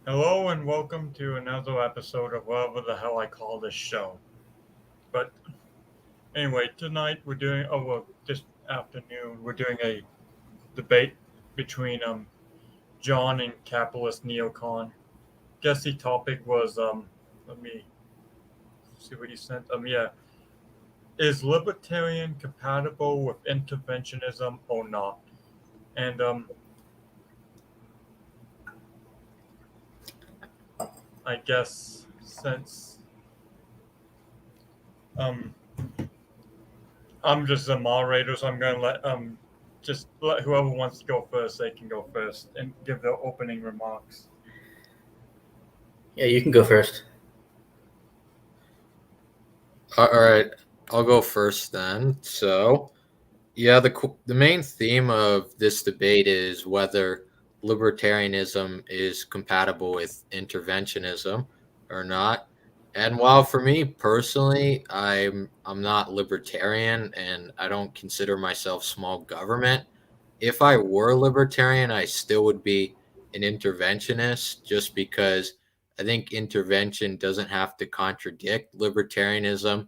Hello and welcome to another episode of whatever the hell I call this show. But anyway, tonight this afternoon we're doing a debate between John and capitalist neocon. Guess the topic was let me see what he sent. Is libertarian compatible with interventionism or not? And I guess since um I'm just the moderator, so I'm gonna let just let whoever wants to go first, they can go first and give their opening remarks. Yeah, you can go first. All right, I'll go first then. The main theme of this debate is whether libertarianism is compatible with interventionism or not. And while for me personally, I'm not libertarian and I don't consider myself small government. If I were libertarian, I still would be an interventionist just because I think intervention doesn't have to contradict libertarianism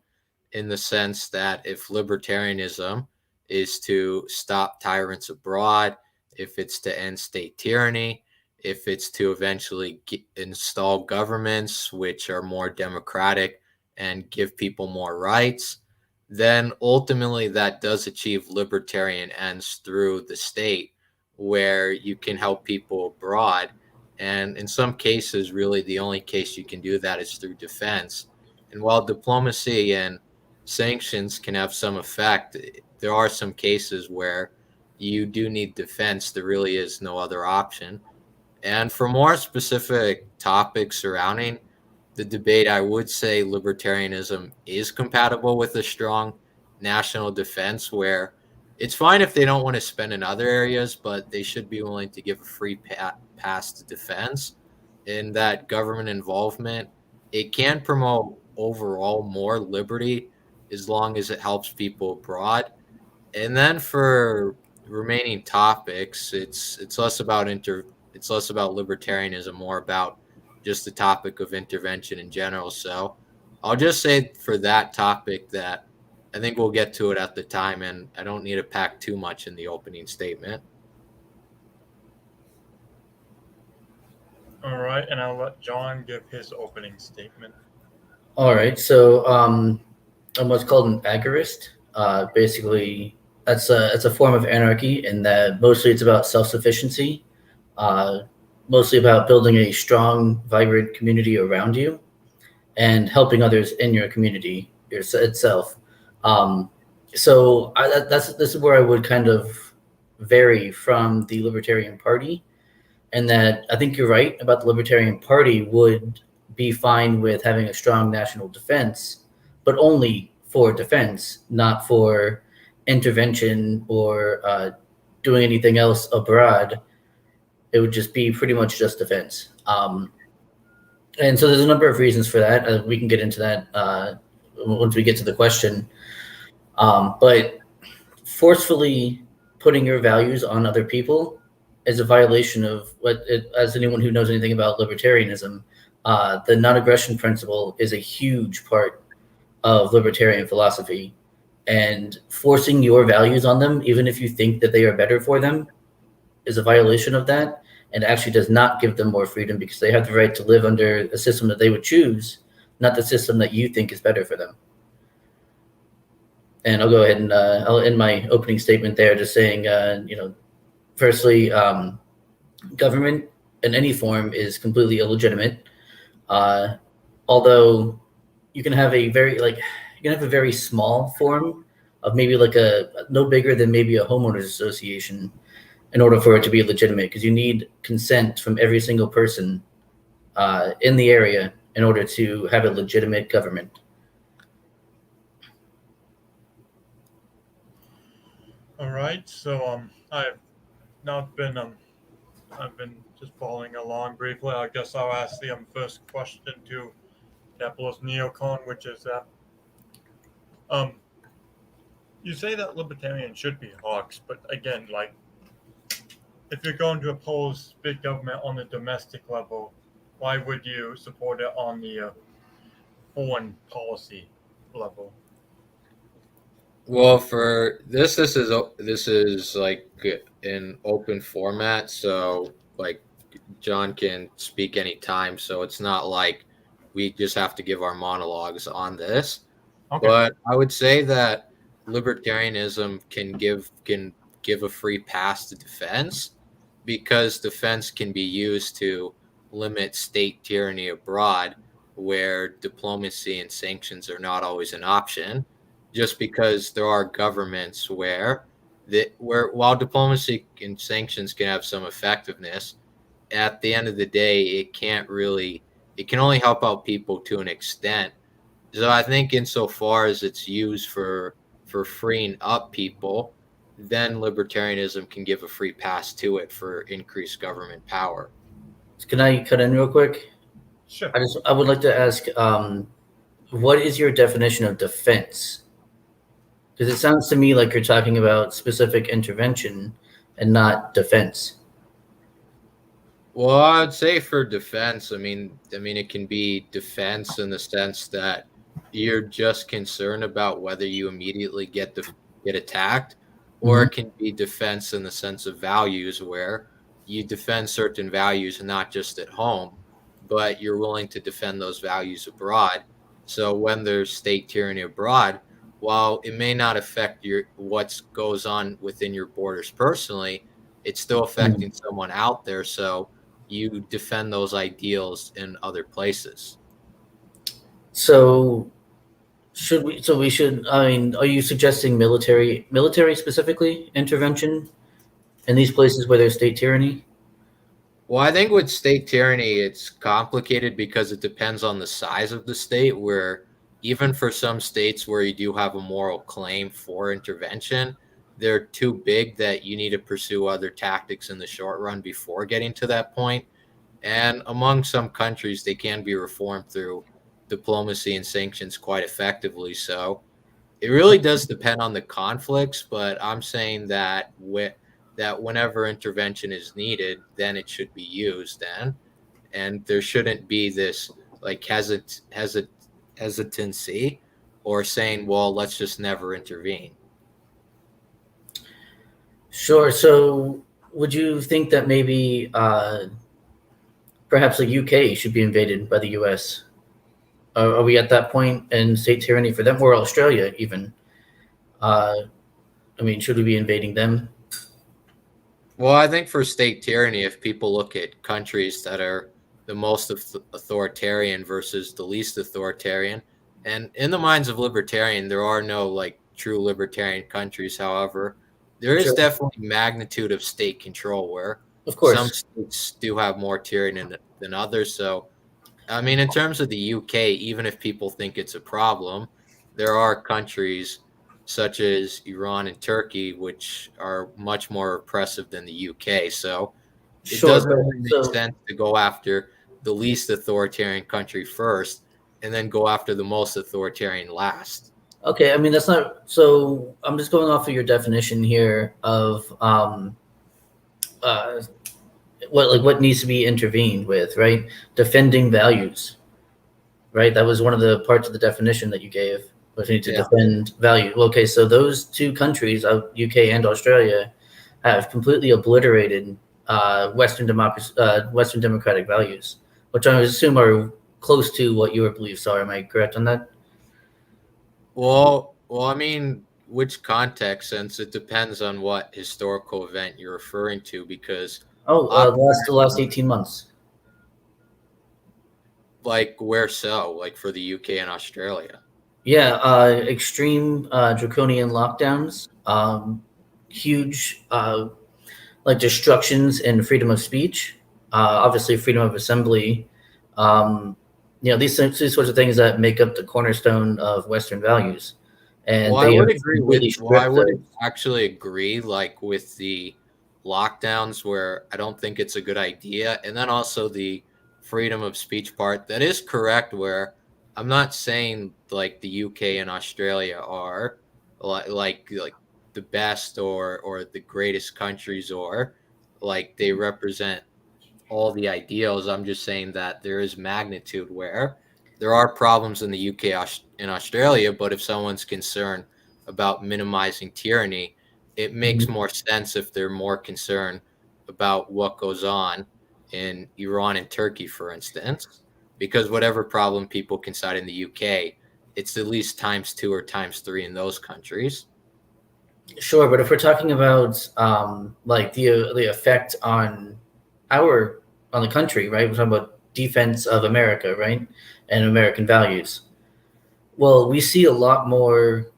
in the sense that if libertarianism is to stop tyrants abroad, if it's to end state tyranny, if it's to eventually install governments which are more democratic and give people more rights, then ultimately that does achieve libertarian ends through the state where you can help people abroad. And in some cases, really the only case you can do that is through defense. And while diplomacy and sanctions can have some effect, there are some cases where you do need defense. There really is no other option. And for more specific topics surrounding the debate, I would say libertarianism is compatible with a strong national defense where it's fine if they don't want to spend in other areas, but they should be willing to give a free pass to defense. In that government involvement, it can promote overall more liberty as long as it helps people abroad. And then for remaining topics, it's less about libertarianism, more about just the topic of intervention in general. So I'll just say for that topic that I think we'll get to it at the time, and I don't need to pack too much in the opening statement. All right, and I'll let John give his opening statement. All right. I'm what's called an agorist. Basically, that's a form of anarchy in that mostly it's about self sufficiency, uh, mostly about building a strong, vibrant community around you and helping others in your community itself. Um, this is where I would kind of vary from the Libertarian Party, and that I think you're right about the Libertarian Party would be fine with having a strong national defense, but only for defense, not for intervention or doing anything else abroad. It would just be pretty much just defense. And so there's a number of reasons for that. We can get into that once we get to the question. But forcefully putting your values on other people is a violation of as anyone who knows anything about libertarianism, the non-aggression principle is a huge part of libertarian philosophy. And forcing your values on them, even if you think that they are better for them, is a violation of that and actually does not give them more freedom because they have the right to live under a system that they would choose, not the system that you think is better for them. And I'll go ahead and I'll end my opening statement there, just saying, firstly, government in any form is completely illegitimate. Uh, Although you can have a very small form of maybe like a no bigger than maybe a homeowners association in order for it to be legitimate, because you need consent from every single person in the area in order to have a legitimate government. All right, so I've not been I've been just following along briefly. I guess I'll ask the first question to capitalist neocon, which is that um you say that libertarians should be hawks, but again, like if you're going to oppose big government on the domestic level, why would you support it on the foreign policy level? Well, for this is like an open format, so like John can speak anytime, so it's not like we just have to give our monologues on this. Okay. But I would say that libertarianism can give a free pass to defense because defense can be used to limit state tyranny abroad where diplomacy and sanctions are not always an option just because there are governments where while diplomacy and sanctions can have some effectiveness, at the end of the day it can only help out people to an extent. So I think insofar as it's used for freeing up people, then libertarianism can give a free pass to it for increased government power. Can I cut in real quick? Sure. I would like to ask, what is your definition of defense? Because it sounds to me like you're talking about specific intervention and not defense. Well, I'd say for defense, I mean, it can be defense in the sense that you're just concerned about whether you immediately get attacked, or Mhm. it can be defense in the sense of values, where you defend certain values not just at home, but you're willing to defend those values abroad. So when there's state tyranny abroad, while it may not affect your what goes on within your borders personally, it's still Mm. affecting someone out there. So you defend those ideals in other places. So should we? So we should. I mean, are you suggesting military specifically intervention in these places where there's state tyranny? Well, I think with state tyranny, it's complicated because it depends on the size of the state, where even for some states where you do have a moral claim for intervention, they're too big that you need to pursue other tactics in the short run before getting to that point. And among some countries, they can be reformed through diplomacy and sanctions quite effectively. So it really does depend on the conflicts, but I'm saying that that whenever intervention is needed, then it should be used then, and there shouldn't be this like hesitancy or saying, "Well, let's just never intervene." Sure. So would you think that maybe perhaps the UK should be invaded by the US? Are we at that point in state tyranny for them, or Australia even? Uh, I mean, should we be invading them? Well, I think for state tyranny, if people look at countries that are the most authoritarian versus the least authoritarian, and in the minds of libertarian, there are no like true libertarian countries. However, there is Sure. definitely magnitude of state control where Of some course. states do have more tyranny than others. So I mean, in terms of the UK, even if people think it's a problem, there are countries such as Iran and Turkey which are much more oppressive than the UK. So it Sure. doesn't But really make so, sense to go after the least authoritarian country first and then go after the most authoritarian last. okay. I mean, that's not. So I'm just going off of your definition here of uh, what needs to be intervened with, right? Defending values, right? That was one of the parts of the definition that you gave. Was we need to Yeah. defend value. Okay, so those two countries, UK and Australia, have completely obliterated Western democratic values, which I assume are close to what your beliefs are. Am I correct on that? Well, I mean, which context, since it depends on what historical event you're referring to, because Oh, the last 18 months. like where so? Like for the UK and Australia. Yeah, extreme draconian lockdowns, huge like destructions in freedom of speech, obviously freedom of assembly. Um, these sorts of things that make up the cornerstone of Western values, and they have completely I stripped would those. actually agree like with the lockdowns where I don't think it's a good idea. And then also the freedom of speech part. That is correct where I'm not saying like the UK and Australia are like the best or the greatest countries or like they represent all the ideals. I'm just saying that there is magnitude where there are problems in the UK and Australia, but if someone's concerned about minimizing tyranny, it makes more sense if they're more concerned about what goes on in Iran and Turkey, for instance, because whatever problem people can cite in the UK, it's at least times 2 or times 3 in those countries. Sure, but if we're talking about like the effect on the country, right? We're talking about defense of America, right, and American values. Well, we see a lot more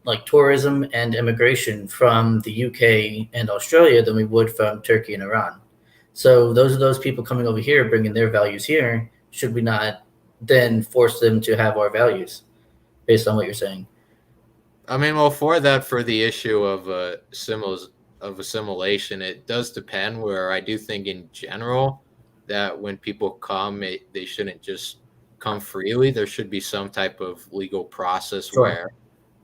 like tourism and immigration from the UK and Australia than we would from Turkey and Iran. So those are those people coming over here, bringing their values here. Should we not then force them to have our values based on what you're saying? I mean, well, for the issue of assimilation, it does depend. Where I do think, in general, that when people come, they shouldn't just come freely. There should be some type of legal process Sure. where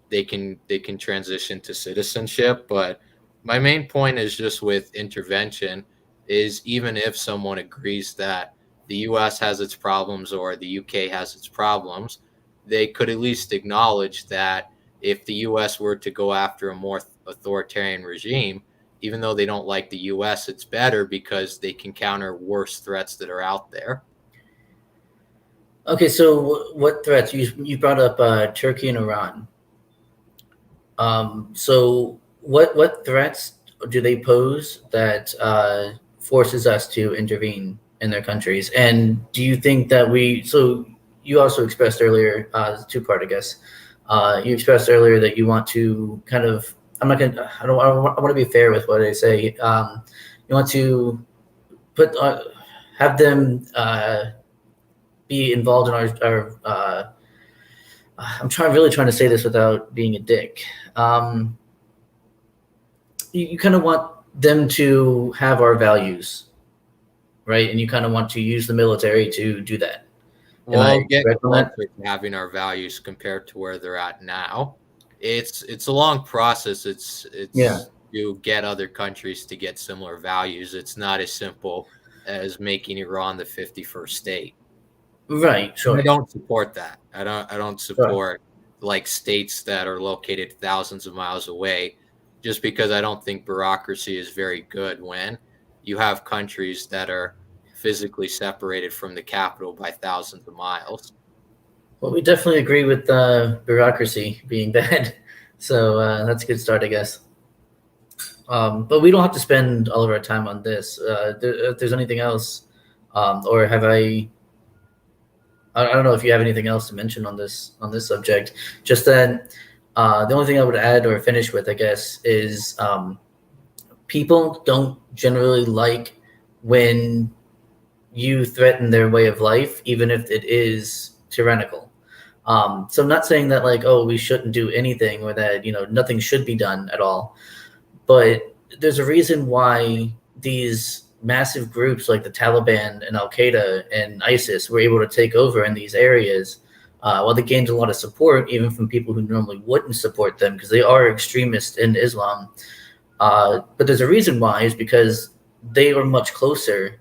they can transition to citizenship. But my main point is just with intervention is even if someone agrees that the U.S. has its problems or the UK has its problems, they could at least acknowledge that if the U.S. were to go after a more authoritarian regime, even though they don't like the U.S., it's better because they can counter worse threats that are out there. Okay, so what threats? You brought up Turkey and Iran. So what threats do they pose that forces us to intervene in their countries? And do you think that so you also expressed earlier, two-part, I guess. You expressed earlier that you want to kind of, I want to be fair with what I say. You want to have them be involved in our I'm really trying to say this without being a dick. You kind of want them to have our values, right? And you kind of want to use the military to do that. Well, getting closer to having our values compared to where they're at now, it's a long process. It's to get other countries to get similar values. It's not as simple as making Iran the 51st state. Right, sure. I don't support that. I don't support like states that are located thousands of miles away, just because I don't think bureaucracy is very good when you have countries that are physically separated from the capital by thousands of miles. Well, we definitely agree with bureaucracy being bad. So that's a good start, I guess. But we don't have to spend all of our time on this. If there's anything else, or have I don't know if you have anything else to mention on this subject. Just that the only thing I would add or finish with, I guess, is people don't generally like when you threaten their way of life, even if it is tyrannical. So I'm not saying that like, oh, we shouldn't do anything or that, nothing should be done at all. But there's a reason why these massive groups like the Taliban and Al-Qaeda and ISIS were able to take over in these areas. Well, they gained a lot of support, even from people who normally wouldn't support them because they are extremists in Islam. But there's a reason why, is because they are much closer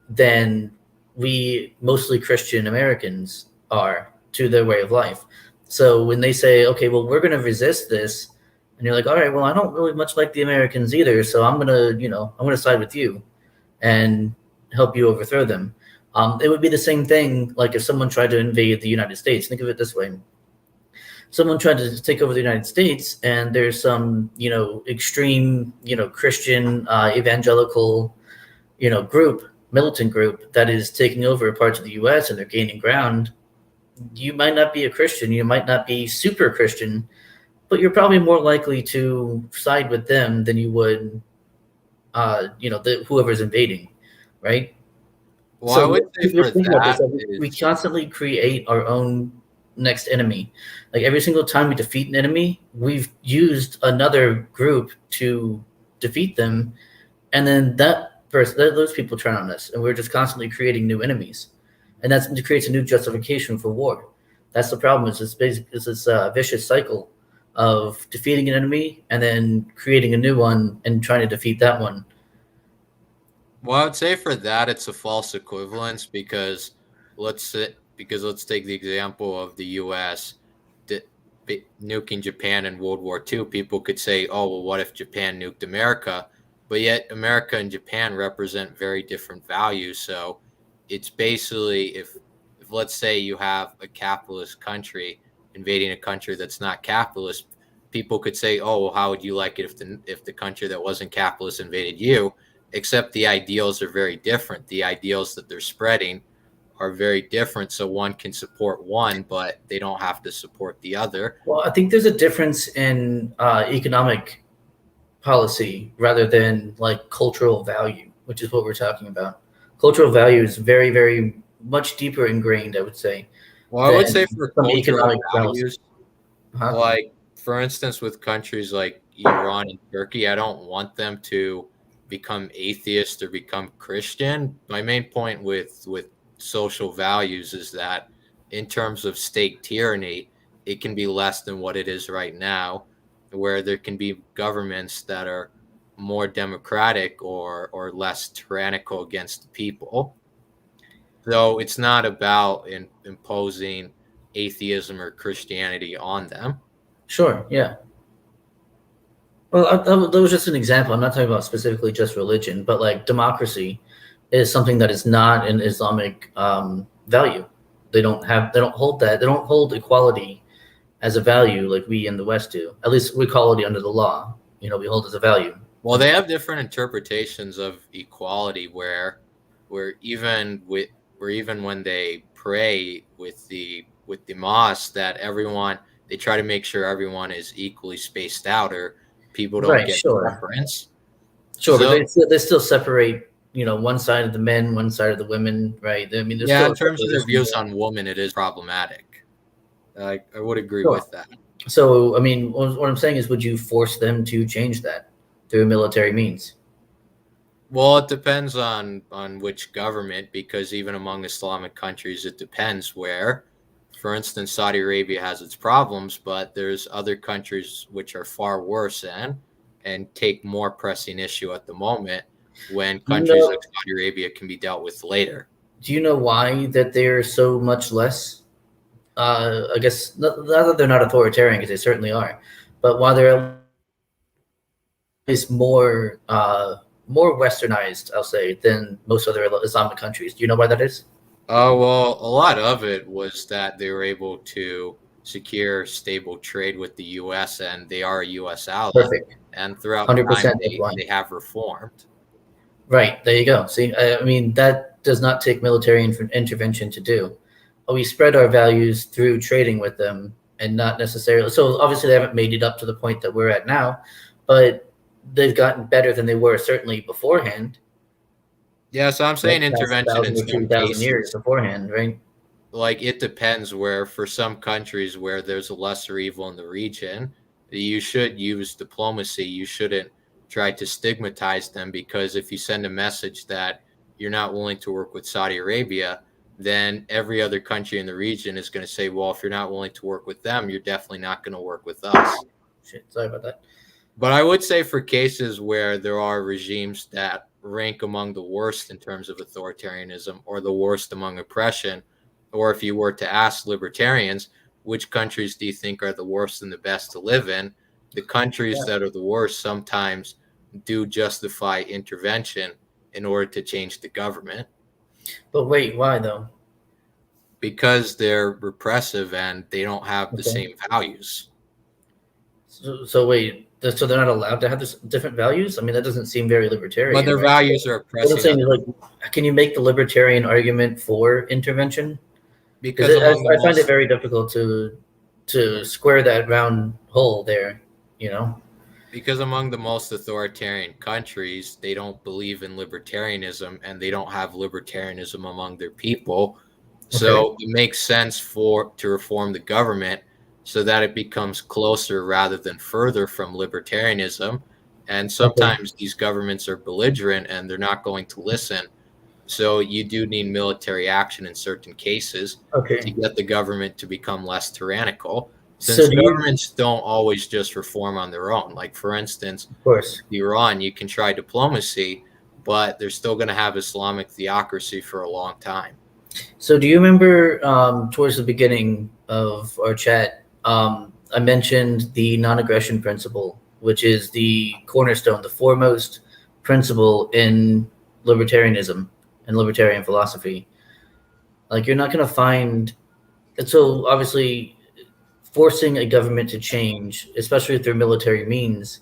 than we mostly Christian Americans are to their way of life. So when they say, okay, well, we're going to resist this, and you're like, all right, well, I don't really much like the Americans either, so I'm going to side with you and help you overthrow them. It would be the same thing like if someone tried to invade the United States. Think of it this way. Someone tried to take over the United States, and there's some, extreme, Christian, evangelical, militant group that is taking over parts of the U.S. and they're gaining ground. You might not be a Christian. You might not be super Christian, but you're probably more likely to side with them than you would, whoever's invading, right? Well, I would say for we constantly create our own next enemy. Like every single time we defeat an enemy, we've used another group to defeat them, and then those people turn on us, and we're just constantly creating new enemies, and that creates a new justification for war. That's the problem. It's this vicious cycle of defeating an enemy and then creating a new one and trying to defeat that one. Well, I would say for that it's a false equivalence because let's take the example of the U.S. Nuking Japan in World War II. People could say, "Oh, well, what if Japan nuked America?" But yet, America and Japan represent very different values. So, it's basically if let's say you have a capitalist country invading a country that's not capitalist, people could say, "Oh, well, how would you like it if the country that wasn't capitalist invaded you?" Except the ideals are very different. The ideals that they're spreading are very different. So one can support one, but they don't have to support the other. Well, I think there's a difference in economic policy rather than like cultural value, which is what we're talking about. Cultural value is very, very much deeper ingrained, I would say. Well, I would say for some cultural economic values, Huh? like for instance, with countries like Iran and Turkey, I don't want them to become atheist or become Christian. My main point with social values is that in terms of state tyranny, it can be less than what it is right now, where there can be governments that are more democratic or less tyrannical against the people. So it's not about imposing atheism or Christianity on them. Sure, yeah. Well, that was just an example. I'm not talking about specifically just religion, but like democracy is something that is not an Islamic value. They don't hold that. They don't hold equality as a value like we in the West do. At least equality under the law. We hold as a value. Well, they have different interpretations of equality where even when they pray with the mosque that everyone they try to make sure everyone is equally spaced out or people don't Right, get sure. preference. Sure, So, but they still separate, one side of the men, one side of the women, right? I mean, there's yeah, still in terms of their views on women, it is problematic. I would agree Sure. with that. So, I mean, what I'm saying is, would you force them to change that through military means? Well, it depends on which government, because even among Islamic countries, it depends where. For instance, Saudi Arabia has its problems, but there's other countries which are far worse and take more pressing issue at the moment when countries like Saudi Arabia can be dealt with later. Do you know why that they're so much less? I guess not that they're not authoritarian, because they certainly are, but why they're at least more westernized, I'll say, than most other Islamic countries. Do you know why that is? Oh, well, a lot of it was that they were able to secure stable trade with the U.S. and they are a U.S. ally. Perfect. And throughout 100%. time, they have reformed. Right, there you go. See, I mean, that does not take military intervention to do. We spread our values through trading with them and not necessarily. So obviously, they haven't made it up to the point that we're at now, but they've gotten better than they were certainly beforehand. Yeah, so I'm saying intervention in 1,000 or some 2,000 years cases. beforehand, right? Like it depends where for some countries where there's a lesser evil in the region, you should use diplomacy. You shouldn't try to stigmatize them because if you send a message that you're not willing to work with Saudi Arabia, then every other country in the region is going to say, well, if you're not willing to work with them, you're definitely not going to work with us. Shit, sorry about that. But I would say for cases where there are regimes that rank among the worst in terms of authoritarianism or the worst among oppression, or if you were to ask libertarians, which countries do you think are the worst and the best to live in? The countries that are the worst sometimes do justify intervention in order to change the government. But wait, why though? Because they're repressive and they don't have the same values. So wait, so they're not allowed to have this different values? I mean, that doesn't seem very libertarian. But their right? values are oppressive. What I'm saying is, like, can you make the libertarian argument for intervention? Because I find it very difficult to square that round hole there, Because among the most authoritarian countries, they don't believe in libertarianism and they don't have libertarianism among their people. So it makes sense to reform the government so that it becomes closer rather than further from libertarianism. And sometimes these governments are belligerent and they're not going to listen. So you do need military action in certain cases to get the government to become less tyrannical. Since governments don't always just reform on their own. Like, for instance, Iran, you can try diplomacy, but they're still going to have Islamic theocracy for a long time. So do you remember towards the beginning of our chat, I mentioned the non-aggression principle, which is the cornerstone, the foremost principle in libertarianism and libertarian philosophy. Like, you're not going to find, so obviously forcing a government to change, especially through military means,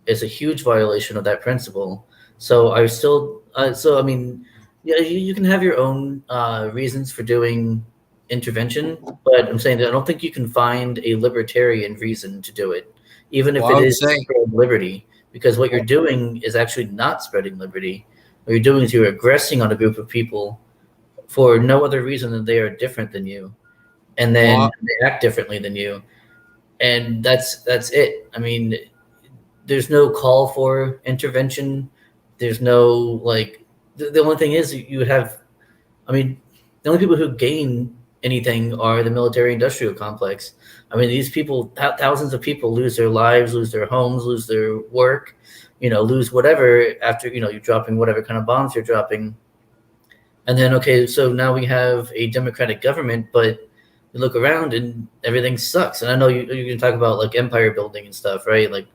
is a huge violation of that principle. So I mean, yeah, you can have your own reasons for doing intervention, but I'm saying that I don't think you can find a libertarian reason to do it, even if Well, I it would is to say, spread liberty, because what you're doing is actually not spreading liberty. What you're doing is you're aggressing on a group of people for no other reason than they are different than you, and then well, they act differently than you, and that's it. I mean, there's no call for intervention. There's no like the only thing is you would have. I mean, the only people who gain anything are the military industrial complex. I mean, these people, thousands of people lose their lives, lose their homes, lose their work, lose whatever after, you're dropping whatever kind of bombs you're dropping. And then, okay, so now we have a democratic government, but you look around and everything sucks. And I know you can talk about like empire building and stuff, right? Like,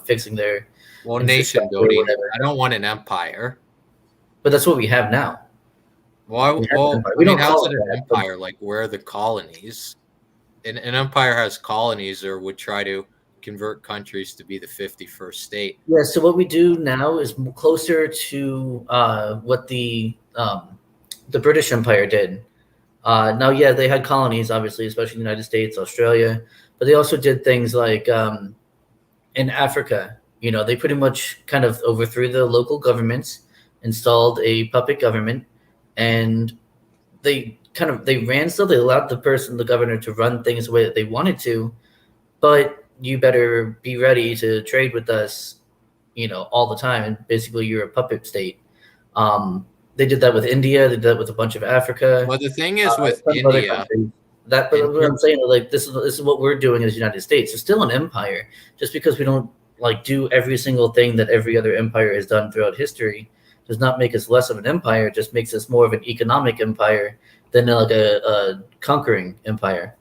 fixing their nation infrastructure or building. whatever. I don't want an empire. But that's what we have now. We have an empire. I We mean, don't how's call it it an that, but empire? Like, where are the colonies? An empire has colonies or would try to convert countries to be the 51st state. yeah. So what we do now is closer to what the British Empire did. Now, yeah, they had colonies, obviously, especially the United States, Australia, but they also did things like in Africa. They pretty much kind of overthrew the local governments, installed a puppet government, and they ran stuff. They allowed the governor to run things the way that they wanted to, but you better be ready to trade with us, all the time. And basically, you're a puppet state. They did that with India. They did that with a bunch of Africa. Well, the thing is A with ton of other India, countries. But in what I'm terms, saying is, like, this is what we're doing as the United States. It's still an empire. Just because we don't like do every single thing that every other empire has done throughout history does not make us less of an empire. It just makes us more of an economic empire than like a conquering empire.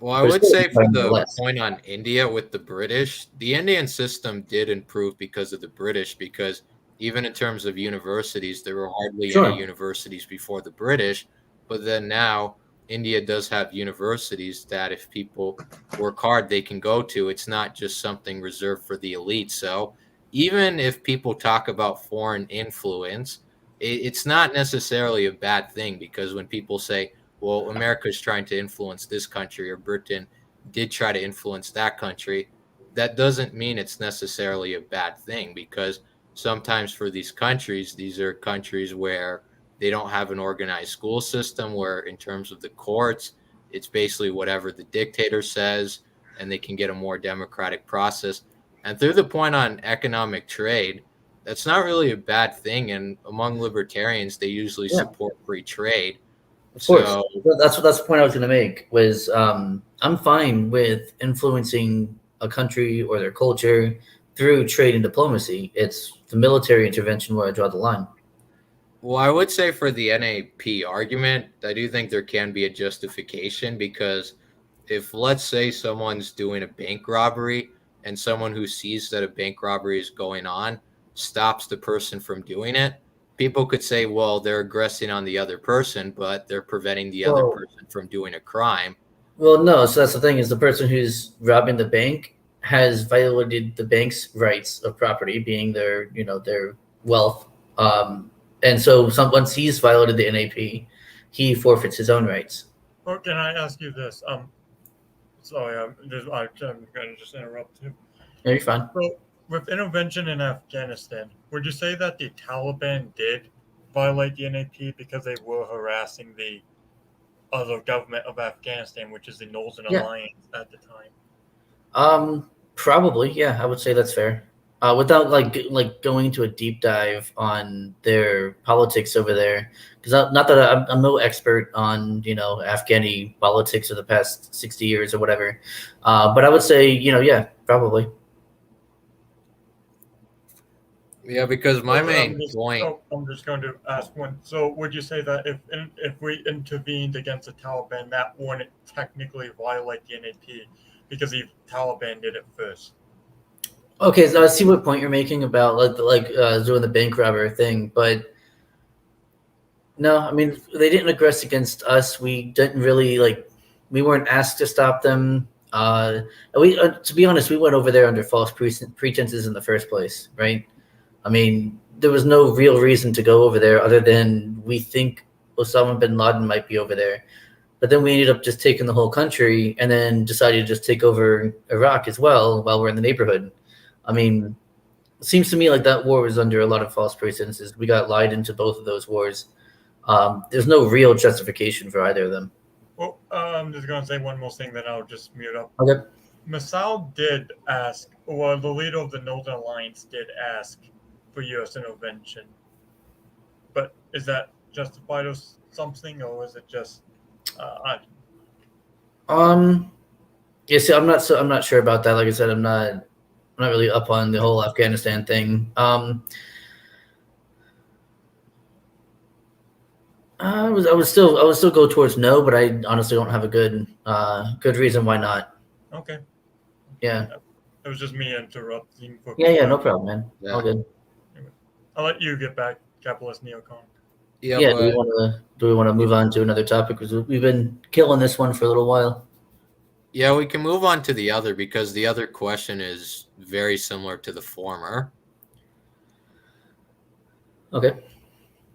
well, I But it's would still an say for empire the nonetheless. point on India with the British, the Indian system did improve because of the British, because even in terms of universities, there were hardly any Sure. universities before the British. But then now, India does have universities that if people work hard, they can go to. It's not just something reserved for the elite. So even if people talk about foreign influence, it's not necessarily a bad thing, because when people say, well, America's trying to influence this country or Britain did try to influence that country, that doesn't mean it's necessarily a bad thing, because sometimes for these countries, these are countries where they don't have an organized school system, where in terms of the courts, it's basically whatever the dictator says, and they can get a more democratic process. And through the point on economic trade, that's not really a bad thing. And among libertarians, they usually Yeah. support free trade. Of course, So, that's the point I was going to make. Was I'm fine with influencing a country or their culture through trade and diplomacy. It's the military intervention where I draw the line. well, I would say for the NAP argument, I do think there can be a justification, because if, let's say, someone's doing a bank robbery and someone who sees that a bank robbery is going on stops the person from doing it, people could say, well, they're aggressing on the other person, but they're preventing the other Well, person from doing a crime. well, no. So that's the thing: is the person who's robbing the bank has violated the bank's rights of property, being their wealth. And so once he's violated the NAP, he forfeits his own rights. Well, can I ask you this? Sorry, I'm going to just interrupt you. Yeah, you're fine. So, with intervention in Afghanistan, would you say that the Taliban did violate the NAP because they were harassing the other government of Afghanistan, which is the Northern Yeah. Alliance at the time? Probably, yeah, I would say that's fair. Without like going into a deep dive on their politics over there, because not that I'm no expert on Afghani politics of the past 60 years or whatever, but I would say yeah, probably. Yeah, because my So, main point. I'm just going to ask one. So, would you say that if we intervened against the Taliban, that wouldn't technically violate the NAP because the Taliban did it first? Okay, so I see what point you're making about doing the bank robber thing, but no, I mean they didn't aggress against us. We didn't really we weren't asked to stop them. To be honest, we went over there under false pretenses in the first place, right? I mean, there was no real reason to go over there other than we think Osama bin Laden might be over there. But then we ended up just taking the whole country and then decided to just take over Iraq as well while we're in the neighborhood. I mean, it seems to me like that war was under a lot of false pretenses. We got lied into both of those wars. There's no real justification for either of them. Well, I'm just going to say one more thing, then I'll just mute up. Okay. Massoud did ask, well, the leader of the Northern Alliance did ask for U.S. intervention. But is that justified or something, or is it just? Yeah. See, I'm not sure about that. Like I said, I'm not really up on the whole Afghanistan thing. I would still go towards no, but I honestly don't have a good reason why not. Okay. Yeah. It was just me interrupting. Yeah, no problem, man. Yeah. All good. Anyway, I'll let you get back, capitalist neocon. Yeah, Yeah. but Do we want to move on to another topic? Because we've been killing this one for a little while. yeah, we can move on to the other because the other question is very similar to the former. Okay.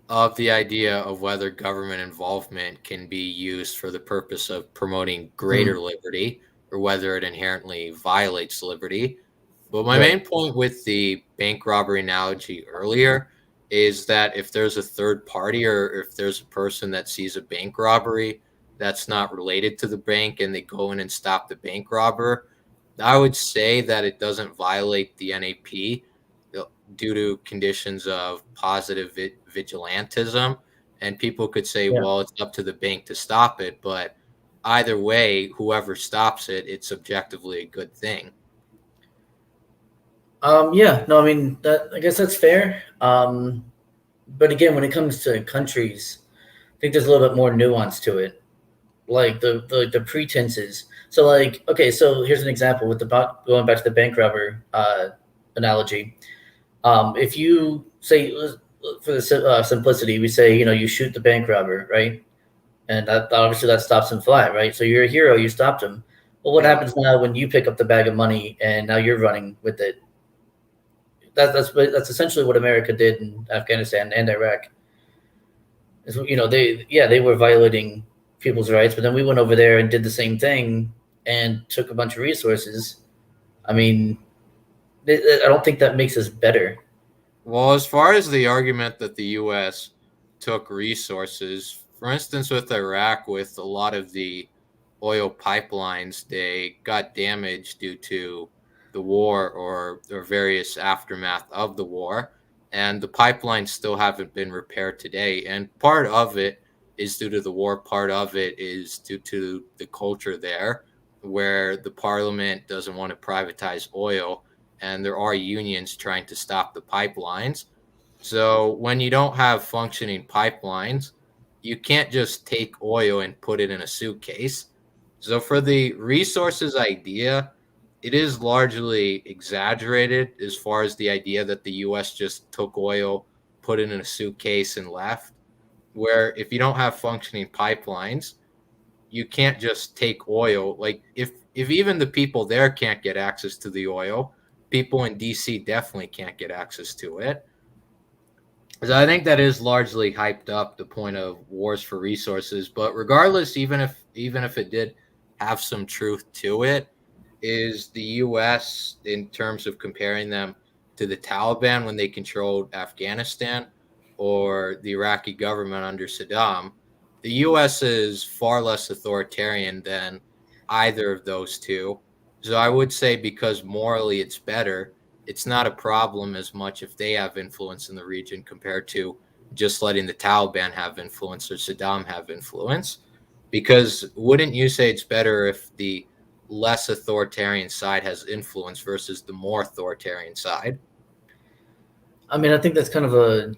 Of the idea of whether government involvement can be used for the purpose of promoting greater liberty or whether it inherently violates liberty. But my main point with the bank robbery analogy earlier is that if there's a third party or if there's a person that sees a bank robbery that's not related to the bank and they go in and stop the bank robber, I would say that it doesn't violate the NAP due to conditions of positive vigilantism. And people could say, well, it's up to the bank to stop it. But either way, whoever stops it, it's subjectively a good thing. Yeah, no, I mean I guess that's fair. But again, when it comes to countries, I think there's a little bit more nuance to it, like the pretenses. So okay, so here's an example with going back to the bank robber analogy. If you say, for the simplicity, we say you shoot the bank robber, right? And that obviously that stops him flat, right? So you're a hero, you stopped him. Well, what happens now when you pick up the bag of money and now you're running with it? That's essentially what America did in Afghanistan and Iraq. They were violating people's rights, but then we went over there and did the same thing and took a bunch of resources. I mean, I don't think that makes us better. Well, as far as the argument that the U.S. took resources, for instance, with Iraq, with a lot of the oil pipelines, they got damaged due to the war or various aftermath of the war, and the pipelines still haven't been repaired today. And part of it is due to the war, part of it is due to the culture there, where the parliament doesn't want to privatize oil, and there are unions trying to stop the pipelines. So when you don't have functioning pipelines, you can't just take oil and put it in a suitcase. So for the resources idea, it is largely exaggerated as far as the idea that the U.S. just took oil, put it in a suitcase, and left. Where if you don't have functioning pipelines, you can't just take oil. Like if even the people there can't get access to the oil, people in DC definitely can't get access to it. So I think that is largely hyped up the point of wars for resources. But regardless, even if it did have some truth to it, is the U.S. in terms of comparing them to the Taliban when they controlled Afghanistan or the Iraqi government under Saddam, the U.S. is far less authoritarian than either of those two. So I would say because morally it's better, it's not a problem as much if they have influence in the region compared to just letting the Taliban have influence or Saddam have influence. Because wouldn't you say it's better if the less authoritarian side has influence versus the more authoritarian side? I mean, I think that's kind of a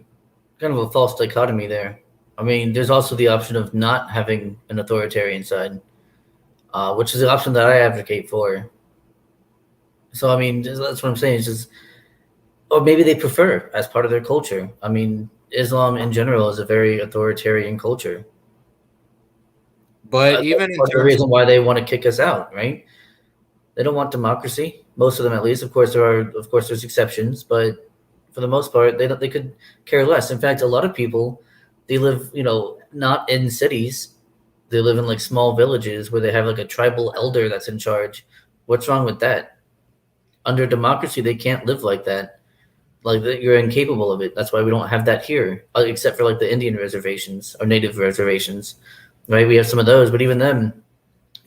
false dichotomy there. I mean, there's also the option of not having an authoritarian side, which is the option that I advocate for. So, I mean, that's what I'm saying. It's just, or maybe they prefer as part of their culture. I mean, Islam in general is a very authoritarian culture. But That's even in part of the terms reason why they want to kick us out, right? They don't want democracy. Most of them, at least. Of course, there's exceptions, but for the most part, they don't. They could care less. In fact, a lot of people, they live, not in cities. They live in like small villages where they have like a tribal elder that's in charge. What's wrong with that? Under democracy, they can't live like that. Like you're incapable of it. That's why we don't have that here, except for like the Indian reservations or native reservations, right? We have some of those, but even them,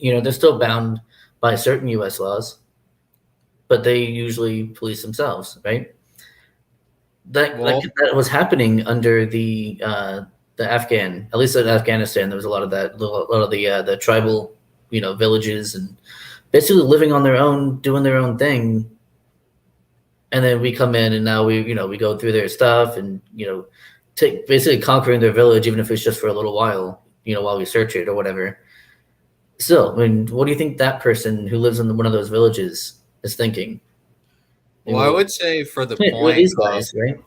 they're still bound by certain U.S. laws, but they usually police themselves, right? well, That was happening under the Afghan, at least in Afghanistan. There was a lot of that, a lot of the tribal, villages and basically living on their own, doing their own thing. And then we come in, and now we go through their stuff, and take basically conquering their village, even if it's just for a little while, while we search it or whatever. Still, I mean, what do you think that person who lives in one of those villages is thinking? well, I would say for the Who are point these of guys, right?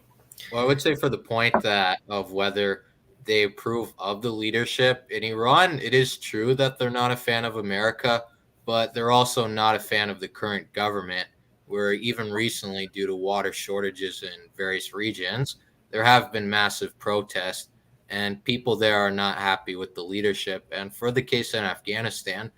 Well, I would say for the point that of whether they approve of the leadership in Iran, it is true that they're not a fan of America, but they're also not a fan of the current government, where even recently, due to water shortages in various regions, there have been massive protests, and people there are not happy with the leadership. And for the case in Afghanistan,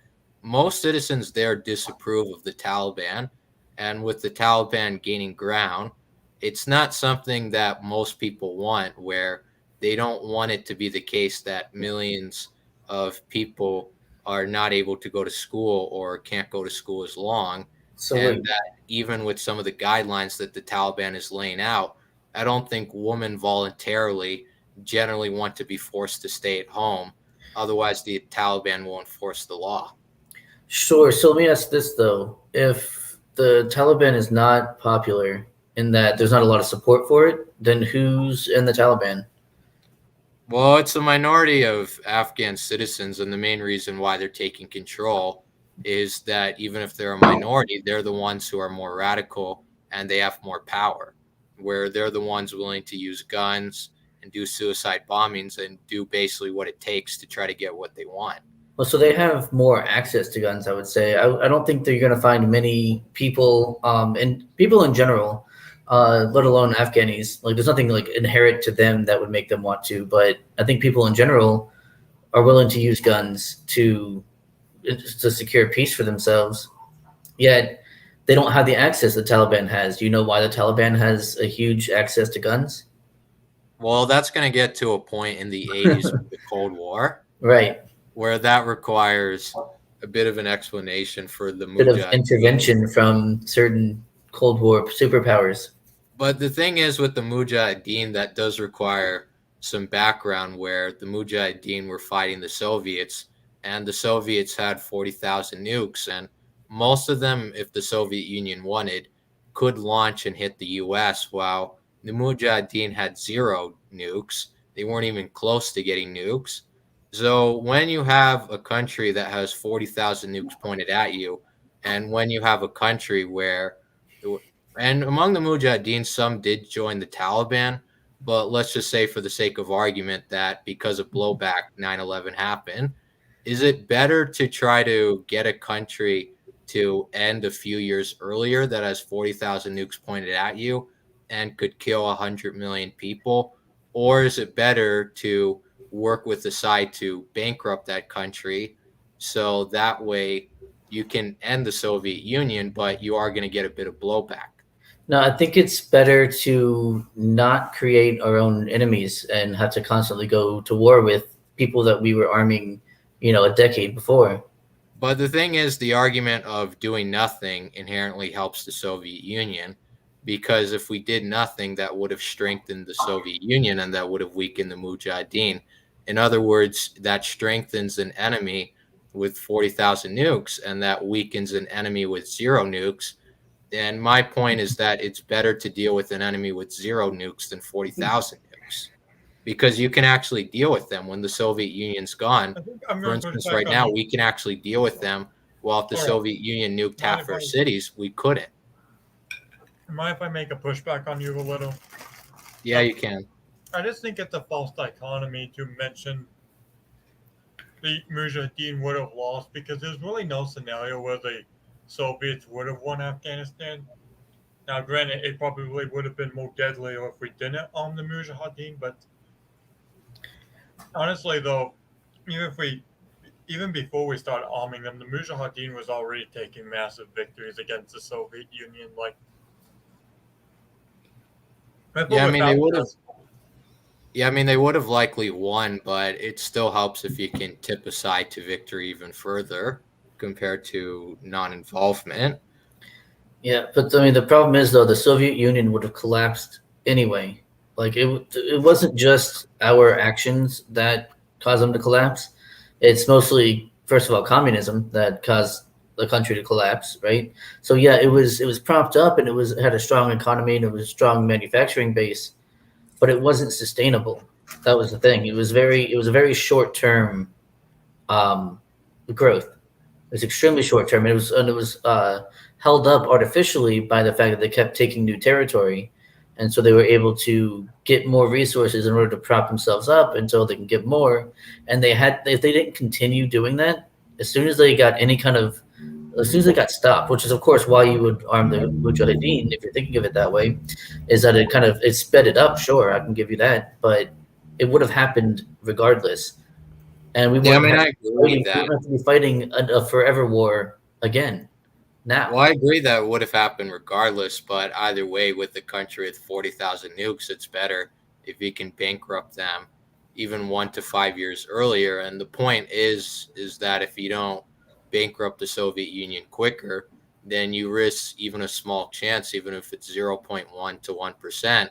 most citizens there disapprove of the Taliban, and with the Taliban gaining ground, it's not something that most people want, where they don't want it to be the case that millions of people are not able to go to school or can't go to school as long. So And wait, that even with some of the guidelines that the Taliban is laying out, I don't think women voluntarily generally want to be forced to stay at home. Otherwise, the Taliban will enforce the law. sure. So let me ask this though: if the Taliban is not popular in that there's not a lot of support for it, then who's in the Taliban? Well, it's a minority of Afghan citizens, and the main reason why they're taking control is that even if they're a minority, they're the ones who are more radical and they have more power, where they're the ones willing to use guns and do suicide bombings and do basically what it takes to try to get what they want. Well, so they have more access to guns, I would say. I don't think that you're going to find many people, and people in general, let alone Afghanis. Like, there's nothing like inherent to them that would make them want to. But I think people in general are willing to use guns to secure peace for themselves. Yet they don't have the access the Taliban has. Do you know why the Taliban has a huge access to guns? Well, that's going to get to a point in the 80s with the Cold War Right. where that requires a bit of an explanation for the Bit of Mujahideen. intervention from certain Cold War superpowers. But the thing is, with the Mujahideen, that does require some background, where the Mujahideen were fighting the Soviets, and the Soviets had 40,000 nukes. And most of them, if the Soviet Union wanted, could launch and hit the US, while the Mujahideen had zero nukes. They weren't even close to getting nukes. So when you have a country that has 40,000 nukes pointed at you, and when you have a country where and among the Mujahideen, some did join the Taliban, but let's just say, for the sake of argument, that because of blowback 9/11 happened, is it better to try to get a country to end a few years earlier that has 40,000 nukes pointed at you and could kill 100 million people? Or is it better to work with the side to bankrupt that country so that way you can end the Soviet Union, but you are going to get a bit of blowback? No, I think it's better to not create our own enemies and have to constantly go to war with people that we were arming, a decade before. But the thing is, the argument of doing nothing inherently helps the Soviet Union, because if we did nothing, that would have strengthened the Soviet Union and that would have weakened the Mujahideen. In other words, that strengthens an enemy with 40,000 nukes and that weakens an enemy with zero nukes. And my point is that it's better to deal with an enemy with 0 nukes than 40,000 nukes, because you can actually deal with them when the Soviet Union's gone. I think I'm For going to push instance, back right on now, you. we can actually deal with them, while if the All right. Soviet Union nuked Mind half if our I- cities, we couldn't. Mind if I make a pushback on you a little? Yeah, you can. I just think it's a false dichotomy to mention the Mujahideen would have lost, because there's really no scenario where the Soviets would have won Afghanistan. Now, granted, it probably would have been more deadly if we didn't arm the Mujahideen, but honestly, though, even before we started arming them, the Mujahideen was already taking massive victories against the Soviet Union. Like, Yeah, I mean, they would have. us. Yeah, I mean, they would have likely won, but it still helps if you can tip aside to victory even further compared to non-involvement. Yeah, but I mean, the problem is though, the Soviet Union would have collapsed anyway. Like it wasn't just our actions that caused them to collapse. It's mostly, first of all, communism that caused the country to collapse, right? So yeah, it was propped up and it had a strong economy and it was a strong manufacturing base, but it wasn't sustainable. That was the thing. It was a very short term growth. It was extremely short term. It was held up artificially by the fact that they kept taking new territory, and so they were able to get more resources in order to prop themselves up until they can get more. And if they didn't continue doing that, as soon as they got any kind of as soon as they got stopped, which is of course why you would arm the Mujahideen if you're thinking of it that way, is that it sped it up. Sure, I can give you that, but it would have happened regardless. And we Yeah, I wouldn't mean, have I agree we that. wouldn't have to be fighting a forever war again now. Well, I agree that would have happened regardless, but either way, with the country with 40,000 nukes, it's better if we can bankrupt them even 1 to 5 years earlier. And the point is that if you don't bankrupt the Soviet Union quicker, then you risk even a small chance, even if it's 0.1 to 1%,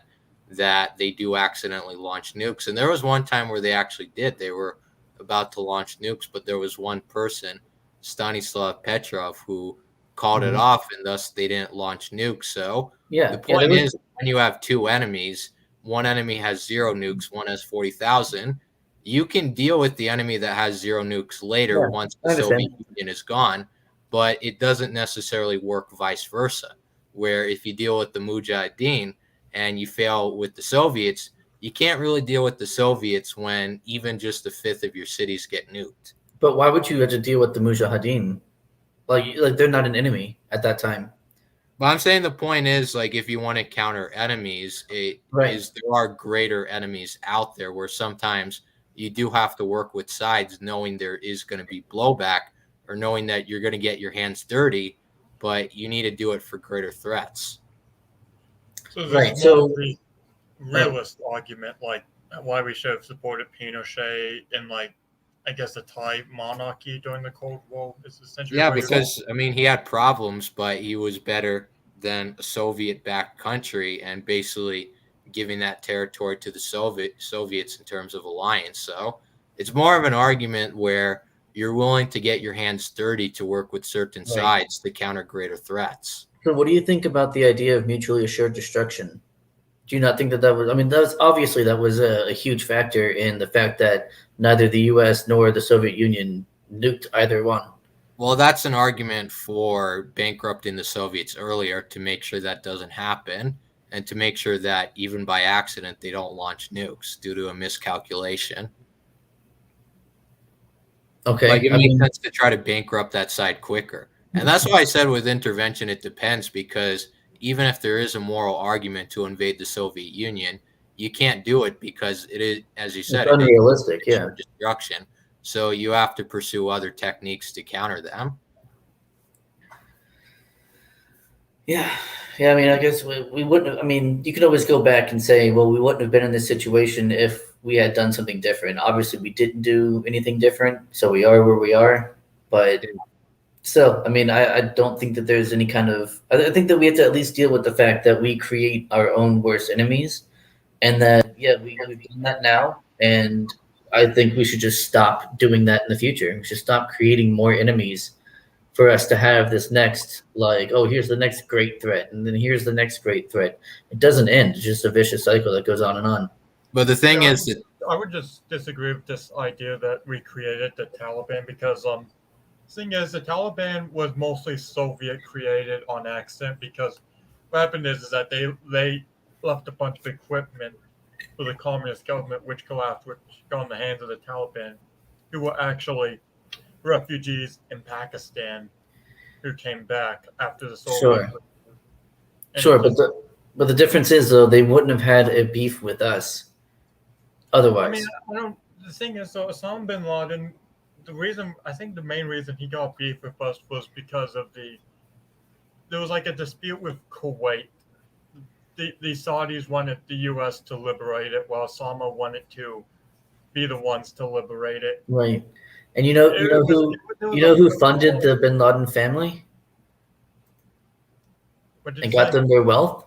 that they do accidentally launch nukes. And there was one time where they actually did. They were about to launch nukes, but there was one person, Stanislav Petrov, who called it off, and thus they didn't launch nukes. So the point is, when you have two enemies, one enemy has 0 nukes, one has 40,000, you can deal with the enemy that has 0 nukes later once the Soviet Union is gone, but it doesn't necessarily work vice versa, where if you deal with the Mujahideen and you fail with the Soviets, you can't really deal with the Soviets when even just a fifth of your cities get nuked. But why would you have to deal with the Mujahideen? Like they're not an enemy at that time. But I'm saying the point is, like, if you want to counter enemies, there are greater enemies out there where sometimes you do have to work with sides knowing there is going to be blowback or knowing that you're going to get your hands dirty, but you need to do it for greater threats. So there's more realist argument, like why we should have supported Pinochet in, like, I guess, the Thai monarchy during the Cold War is essentially. Yeah, because I mean, he had problems, but he was better than a Soviet-backed country and basically giving that territory to the Soviets in terms of alliance. So it's more of an argument where you're willing to get your hands dirty to work with certain sides to counter greater threats. So what do you think about the idea of mutually assured destruction? Do you not think that was? I mean, that was a huge factor in the fact that neither the U.S. nor the Soviet Union nuked either one. Well, that's an argument for bankrupting the Soviets earlier to make sure that doesn't happen and to make sure that even by accident they don't launch nukes due to a miscalculation. Okay. Like, it makes sense to try to bankrupt that side quicker. And that's why I said with intervention it depends, because even if there is a moral argument to invade the Soviet Union, you can't do it because it is, as you said, it's unrealistic, destruction. So you have to pursue other techniques to counter them. Yeah. I mean, I guess we wouldn't have, I mean, you could always go back and say, well, we wouldn't have been in this situation if we had done something different. Obviously, we didn't do anything different, so we are where we are. But still, I mean, I don't think that there's any kind of, I think that we have to at least deal with the fact that we create our own worst enemies, and that, we've done that now, and I think we should just stop doing that in the future. We should stop creating more enemies for us to have this next, like, oh, here's the next great threat, and then here's the next great threat. It doesn't end. It's just a vicious cycle that goes on and on. But the thing Yeah, is that I would just disagree with this idea that we created the Taliban because the thing is the Taliban was mostly Soviet created on accident because what happened is that they left a bunch of equipment for the communist government which collapsed, which got in the hands of the Taliban, who were actually refugees in Pakistan who came back after the Soviet. Sure. Sure, but the difference is though they wouldn't have had a beef with us otherwise. I mean, I don't. The thing is, though, Osama bin Laden, the main reason he got beef with us was because of there was like a dispute with Kuwait. The Saudis wanted the U.S. to liberate it, while Osama wanted to be the ones to liberate it. Right. And you know who funded the bin Laden family and got them their wealth?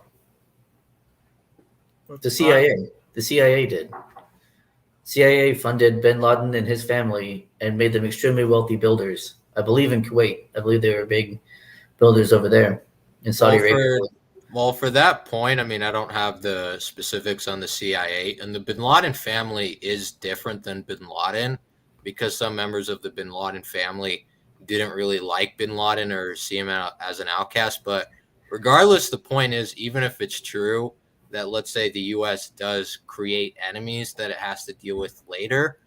The CIA. The CIA did. CIA funded bin Laden and his family and made them extremely wealthy builders. I believe in Kuwait. I believe they were big builders over there in Saudi Arabia. Well, for that point, I mean, I don't have the specifics on the CIA, and the bin Laden family is different than bin Laden because some members of the bin Laden family didn't really like bin Laden or see him as an outcast. But regardless, the point is, even if it's true that, let's say, the U.S. does create enemies that it has to deal with later,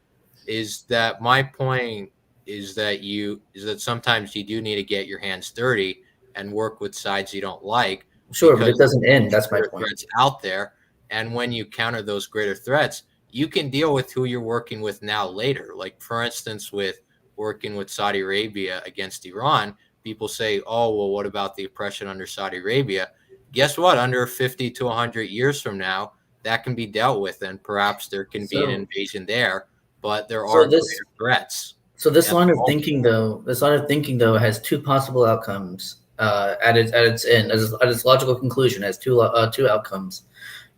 is that my point is that sometimes you do need to get your hands dirty and work with sides you don't like. Sure, but it doesn't end. That's my point. Threats out there, and when you counter those greater threats, you can deal with who you're working with now later. Like, for instance, with working with Saudi Arabia against Iran, people say, oh, well, what about the oppression under Saudi Arabia? Guess what? Under 50 to 100 years from now, that can be dealt with, and perhaps there can be an invasion there, but there are greater threats. So this line of thinking, though, has two possible outcomes. At its end, at its logical conclusion, has two outcomes.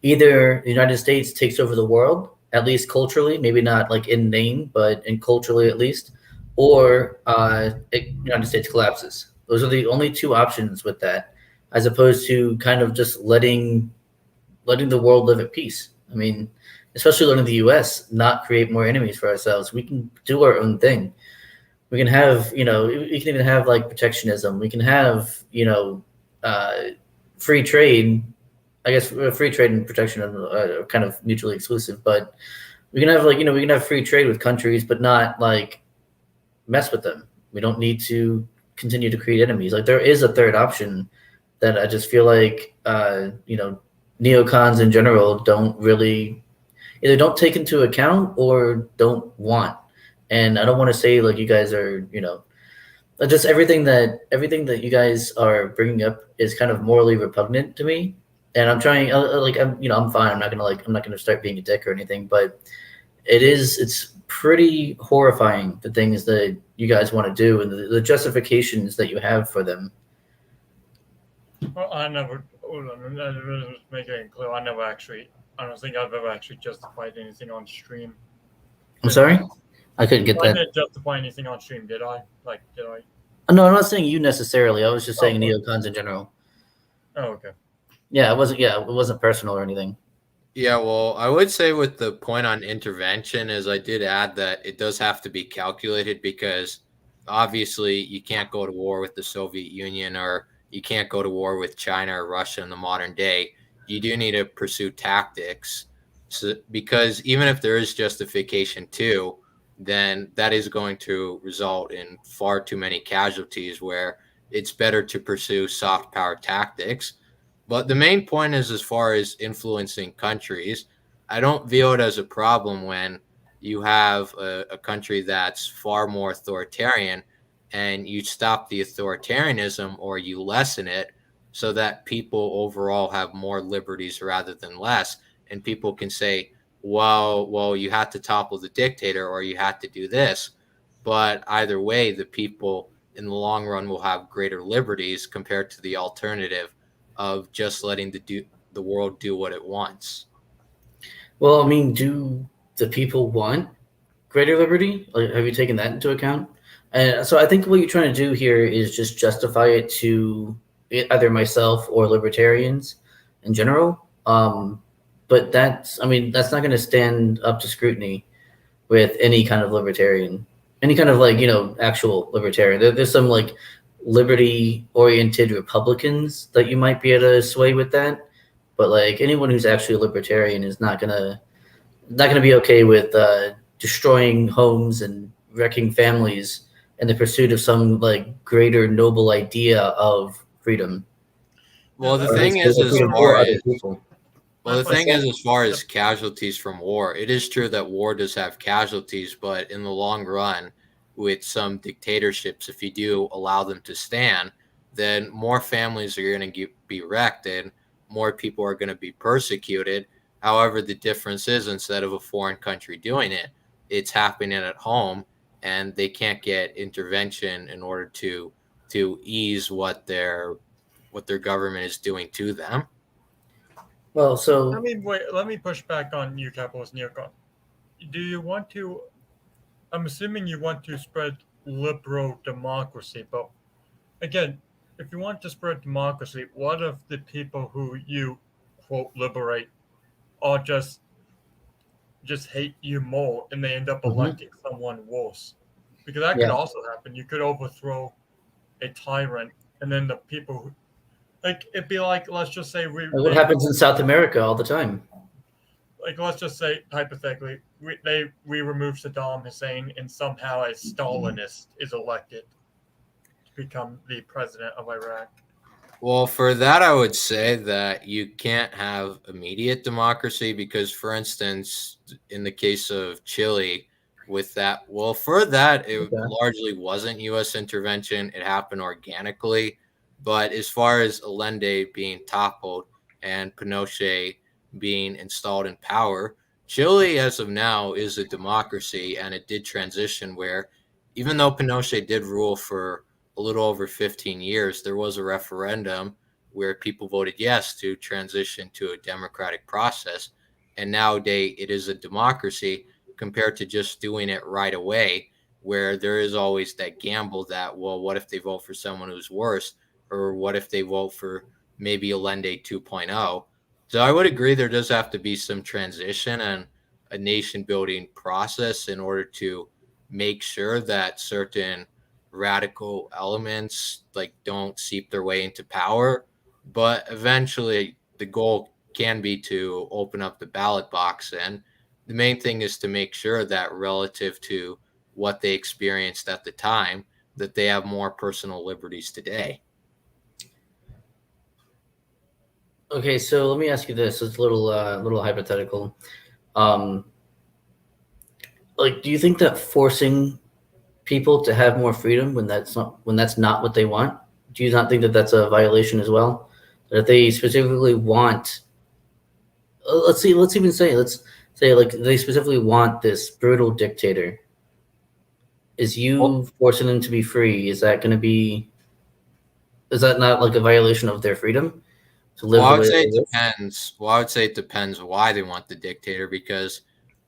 Either the United States takes over the world, at least culturally, maybe not like in name, but in culturally at least, or the United States collapses. Those are the only two options with that, as opposed to kind of just letting the world live at peace. I mean, especially letting the U.S. not create more enemies for ourselves. We can do our own thing. We can have, we can even have like protectionism. We can have, free trade. I guess free trade and protectionism are kind of mutually exclusive, but we can have we can have free trade with countries, but not like mess with them. We don't need to continue to create enemies. Like there is a third option that I just feel like, neocons in general either don't take into account or don't want. And I don't want to say like you guys are, just everything that you guys are bringing up is kind of morally repugnant to me. And I'm trying, I'm fine. I'm not gonna start being a dick or anything. But it's pretty horrifying the things that you guys want to do and the justifications that you have for them. Well, I never make it clear. I don't think I've ever actually justified anything on stream. I'm sorry? I couldn't get that. I didn't justify anything on stream, did I? Did I? No, I'm not saying you necessarily. I was just saying neocons in general. Oh, okay. Yeah, it wasn't personal or anything. Yeah, well, I would say with the point on intervention is I did add that it does have to be calculated because obviously you can't go to war with the Soviet Union or you can't go to war with China or Russia in the modern day. You do need to pursue tactics because even if there is justification too, then that is going to result in far too many casualties where it's better to pursue soft power tactics. But the main point is as far as influencing countries, I don't view it as a problem when you have a country that's far more authoritarian and you stop the authoritarianism or you lessen it so that people overall have more liberties rather than less. And people can say, well, you had to topple the dictator or you had to do this. But either way, the people in the long run will have greater liberties compared to the alternative of just letting the world do what it wants. Well, I mean, do the people want greater liberty? Like, have you taken that into account? And so I think what you're trying to do here is just justify it to either myself or libertarians in general. But that's, I mean, that's not going to stand up to scrutiny with any kind of libertarian, any kind of like, actual libertarian. There's some like liberty oriented Republicans that you might be able to sway with that. But like anyone who's actually a libertarian is not gonna be okay with destroying homes and wrecking families in the pursuit of some like greater noble idea of freedom. Well, the Or thing is, as freedom far for other as people. well, the That's like thing is, as far as casualties from war, it is true that war does have casualties, but in the long run, with some dictatorships, if you do allow them to stand, then more families are going to be wrecked and more people are going to be persecuted. However, the difference is instead of a foreign country doing it, it's happening at home, and they can't get intervention in order to ease what their government is doing to them. Well, so let me push back on you, capitalist neocon. Do you want to? I'm assuming you want to spread liberal democracy, but again, if you want to spread democracy, what if the people who you quote liberate are just hate you more and they end up electing someone worse? Because that could yeah, also happen. You could overthrow a tyrant, and then the people who, like it'd be like, let's just say what happens in South America all the time. like let's just say hypothetically we remove Saddam Hussein and somehow a Stalinist is elected to become the president of Iraq. Well, for that, I would say that you can't have immediate democracy because, for instance, in the case of Chile, with that, well, for that, it Okay. largely wasn't U.S. intervention. It happened organically. But as far as Allende being toppled and Pinochet being installed in power, Chile, as of now, is a democracy, and it did transition where, even though Pinochet did rule for a little over 15 years, there was a referendum where people voted yes to transition to a democratic process. And nowadays it is a democracy compared to just doing it right away, where there is always that gamble that, well, what if they vote for someone who's worse? Or what if they vote for maybe Allende 2.0? So I would agree there does have to be some transition and a nation building process in order to make sure that certain radical elements like don't seep their way into power, but eventually the goal can be to open up the ballot box, and the main thing is to make sure that relative to what they experienced at the time, that they have more personal liberties today. Okay, so let me ask you this. It's a little hypothetical. Um, like, do you think that forcing people to have more freedom when that's not what they want, do you not think that that's a violation as well? That if they specifically want, let's say like they specifically want this brutal dictator. Is Well, you forcing them to be free? Is that not like a violation of their freedom to live I the would way say they it live? depends. Well, I would say it depends why they want the dictator. Because,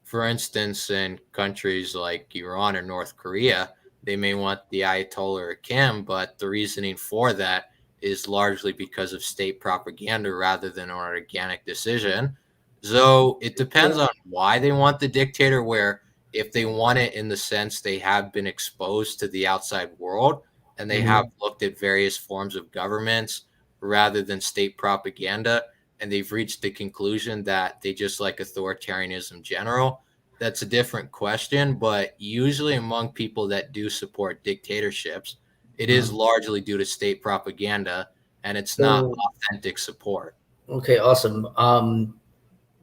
for instance, in countries like Iran or North Korea, they may want the Ayatollah or Kim, but the reasoning for that is largely because of state propaganda rather than an organic decision. So it depends on why they want the dictator. Where if they want it in the sense they have been exposed to the outside world and they have Mhm. looked at various forms of governments rather than state propaganda, and they've reached the conclusion that they just like authoritarianism in general, that's a different question. But usually among people that do support dictatorships, it is Mhm. largely due to state propaganda, and it's not So authentic support. okay, awesome.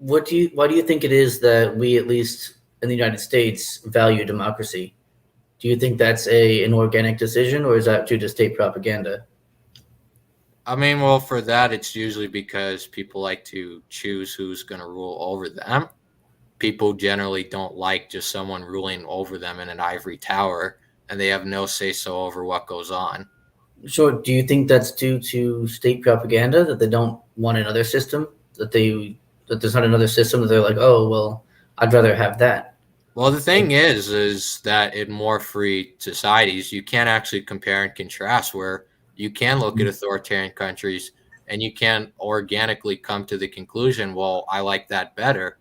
Why do you think it is that we, at least in the United States, value democracy? Do you think that's an organic decision, or is that due to state propaganda? I mean, well, for that, it's usually because people like to choose who's going to rule over them. People generally don't like just someone ruling over them in an ivory tower, and they have no say so over what goes on. Sure. Do you think that's due to state propaganda that they don't want another system, that there's not another system that they're like, oh well, I'd rather have that. Well, the thing is that in more free societies, you can actually compare and contrast where you can look at authoritarian countries and you can organically come to the conclusion, well, I like that better.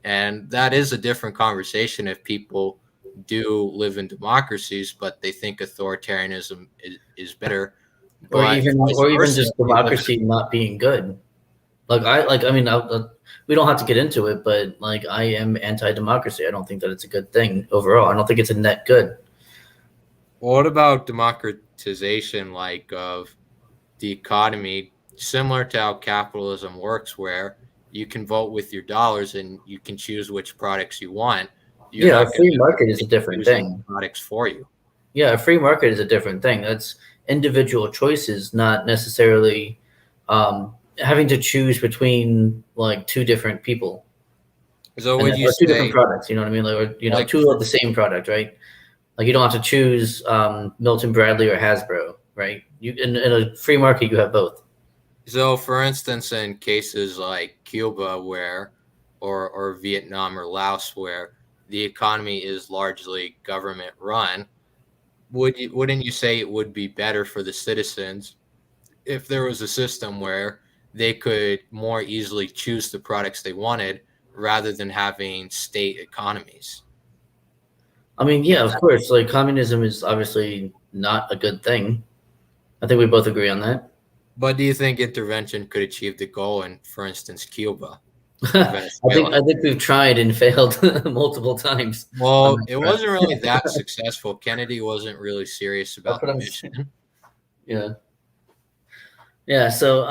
And that is a different conversation if people do live in democracies, but they think authoritarianism is better. or But even versa, just democracy not being good. I mean, we don't have to get into it, but like, I am anti-democracy. I don't think that it's a good thing overall. I don't think it's a net good. what about democratization, like of the economy, similar to how capitalism works, where you can vote with your dollars and you can choose which products you want? You're Yeah, a not going free to market is a different choosing thing. products for you. Yeah, a free market is a different thing. That's individual choices, not necessarily having to choose between like two different people So and would you or two different say, products. You know what I mean? Like, or, like, two of the same product, right? Like, you don't have to choose Milton Bradley or Hasbro, right? You in a free market, you have both. so for instance, in cases like Cuba, where or Vietnam or Laos, where the economy is largely government run, wouldn't you say it would be better for the citizens if there was a system where they could more easily choose the products they wanted rather than having state economies? I mean, yeah, of course. Like, communism is obviously not a good thing. I think we both agree on that. But do you think intervention could achieve the goal in, for instance, Cuba or I think Venezuela? we've tried and failed multiple times on Well, that it front. wasn't really that successful. Kennedy wasn't really serious That's about what the I'm mission. saying. Yeah, yeah. So,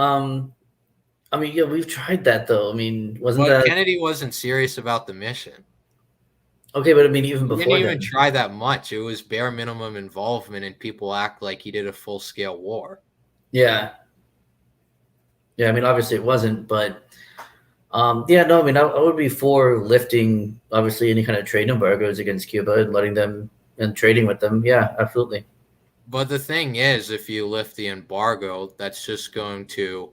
I mean, yeah, we've tried that though. I mean, wasn't But that Kennedy wasn't serious about the mission. okay? But I mean, even He didn't before even then, try that much. It was bare minimum involvement, and people act like he did a full scale war. yeah, yeah. I mean, obviously it wasn't, but yeah, no. I mean, I would be for lifting obviously any kind of trade embargoes against Cuba and letting them and trading with them. Yeah, absolutely. But the thing is, if you lift the embargo, that's just going to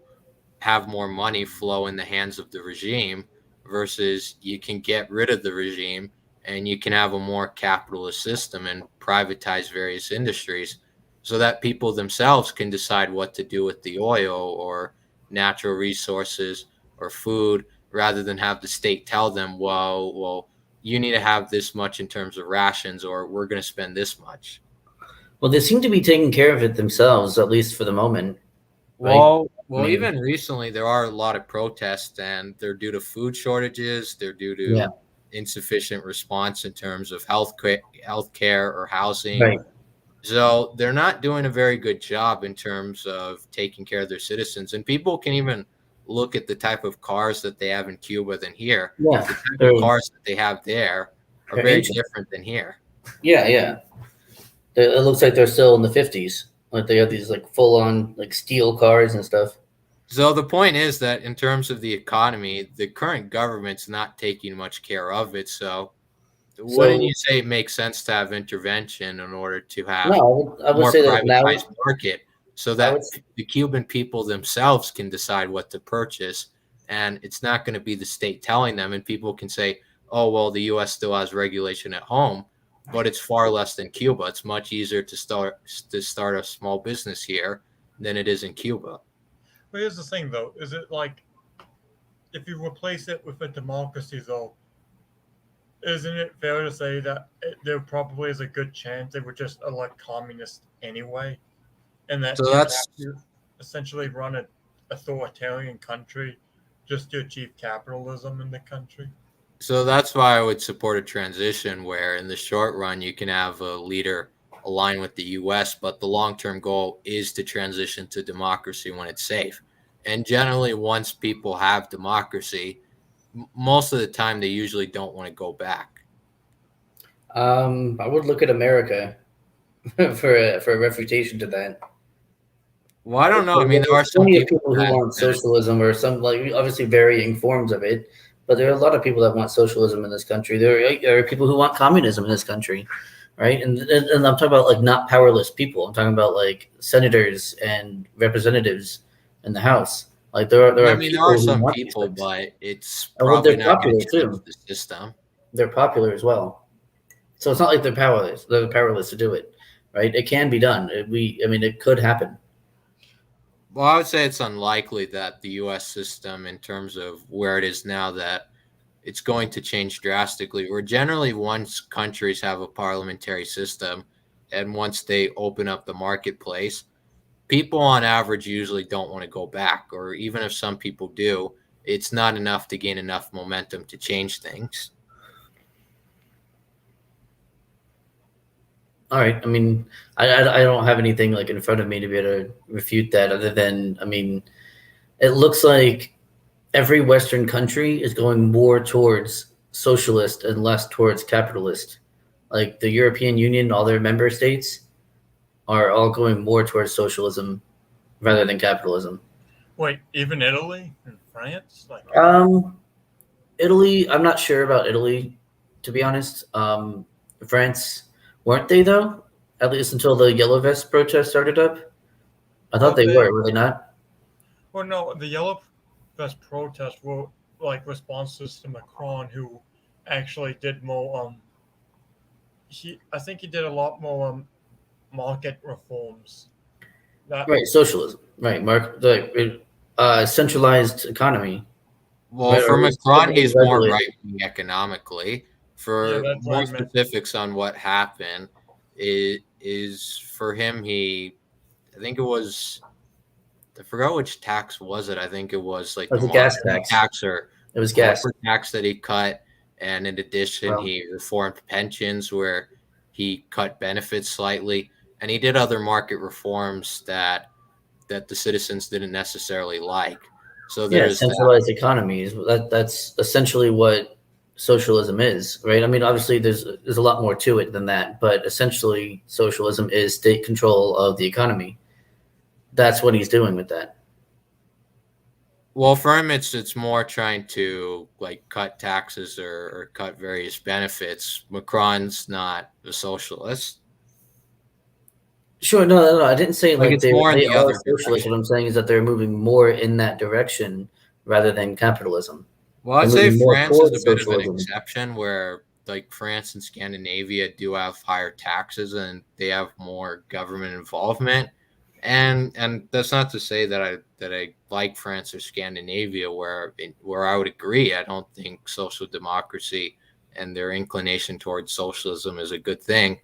have more money flow in the hands of the regime versus you can get rid of the regime and you can have a more capitalist system and privatize various industries so that people themselves can decide what to do with the oil or natural resources or food rather than have the state tell them, well, you need to have this much in terms of rations or we're going to spend this much. Well, they seem to be taking care of it themselves, at least for the moment, right? I Well, mean, even recently, there are a lot of protests, and they're due to food shortages. They're due yeah, to insufficient response in terms of health care or housing. right. So they're not doing a very good job in terms of taking care of their citizens. And people can even look at the type of cars that they have in Cuba than here. Yeah, The type they're of cars that they have there are they're very ancient. different than here. Yeah, yeah. It looks like they're still in the 50s. Like, they have these like full on like steel cars and stuff. So the point is that in terms of the economy, the current government's not taking much care of it. So wouldn't So you say it makes sense to have intervention in order to no, have I would more say that now. privatized market so I would. that the Cuban people themselves can decide what to purchase and it's not going to be the state telling them and people can say, "Oh, well, the US still has regulation at home, but it's far less than Cuba. It's much easier to start a small business here than it is in Cuba." But here's the thing, though: is it like if you replace it with a democracy, though? Isn't it fair to say that there probably is a good chance they would just elect communists anyway, and that So you'd that's have to essentially run an authoritarian country just to achieve capitalism in the country? So that's why I would support a transition where, in the short run, you can have a leader align with the US, but the long term goal is to transition to democracy when it's safe. And generally, once people have democracy, most of the time they usually don't want to go back. I would look at America for a refutation to that. Well, I don't know. I mean, there are There's some plenty of people people who want that socialism or some like obviously varying forms of it, but there are a lot of people that want socialism in this country. There are people who want communism in this country, right? And I'm talking about like not powerless people. I'm talking about like senators and representatives in the House. Like there I are mean, there are people who some want these people, things. but it's Well, probably they're not going popular to change too. the system. They're popular as well. So it's not like they're powerless. They're powerless to do it, right? It can be done. It could happen. Well, I would say it's unlikely that the U.S. system, in terms of where it is now, that it's going to change drastically. Where generally, once countries have a parliamentary system, and once they open up the marketplace, people on average usually don't want to go back, or even if some people do, it's not enough to gain enough momentum to change things. All right. I mean, I don't have anything like in front of me to be able to refute that, other than, I mean, it looks like every Western country is going more towards socialist and less towards capitalist. Like the European Union, all their member states are all going more towards socialism rather than capitalism. Wait, even Italy and France? Like, Italy, I'm not sure about Italy, to be honest. France, weren't they though? At least until the Yellow Vest protest started up. I thought well, they were they not? well, no, the Yellow Vest protests were like responses to Macron, who actually did more. I think he did a lot more market reforms. That Right, socialism. Right, Mark. The centralized economy. Well, Right, for or at least Macron, heavily he's more regulated. right wing economically. yeah, For that's what more I meant. specifics on what happened, it is for him. I think it was, I forgot which tax was it. I think it was like It the was a gas monthly tax. tax or It was gas. corporate tax that he cut, and in addition, Well, he reformed pensions where he cut benefits slightly, and he did other market reforms that the citizens didn't necessarily like. So yeah, there's that. centralized economies. That's essentially what socialism is, right? I mean, obviously, there's a lot more to it than that, but essentially, socialism is state control of the economy. That's what he's doing with that. Well, for him, it's more trying to like cut taxes or cut various benefits. Macron's not a socialist. Sure, no. I didn't say Like like it's they more in they the are other socialist. What direction. I'm saying is that they're moving more in that direction rather than capitalism. Well, They're I'd say moving more France is a towards bit of an socialism. exception where like France and Scandinavia do have higher taxes and they have more government involvement. And that's not to say that I like France or Scandinavia where I would agree. I don't think social democracy and their inclination towards socialism is a good thing.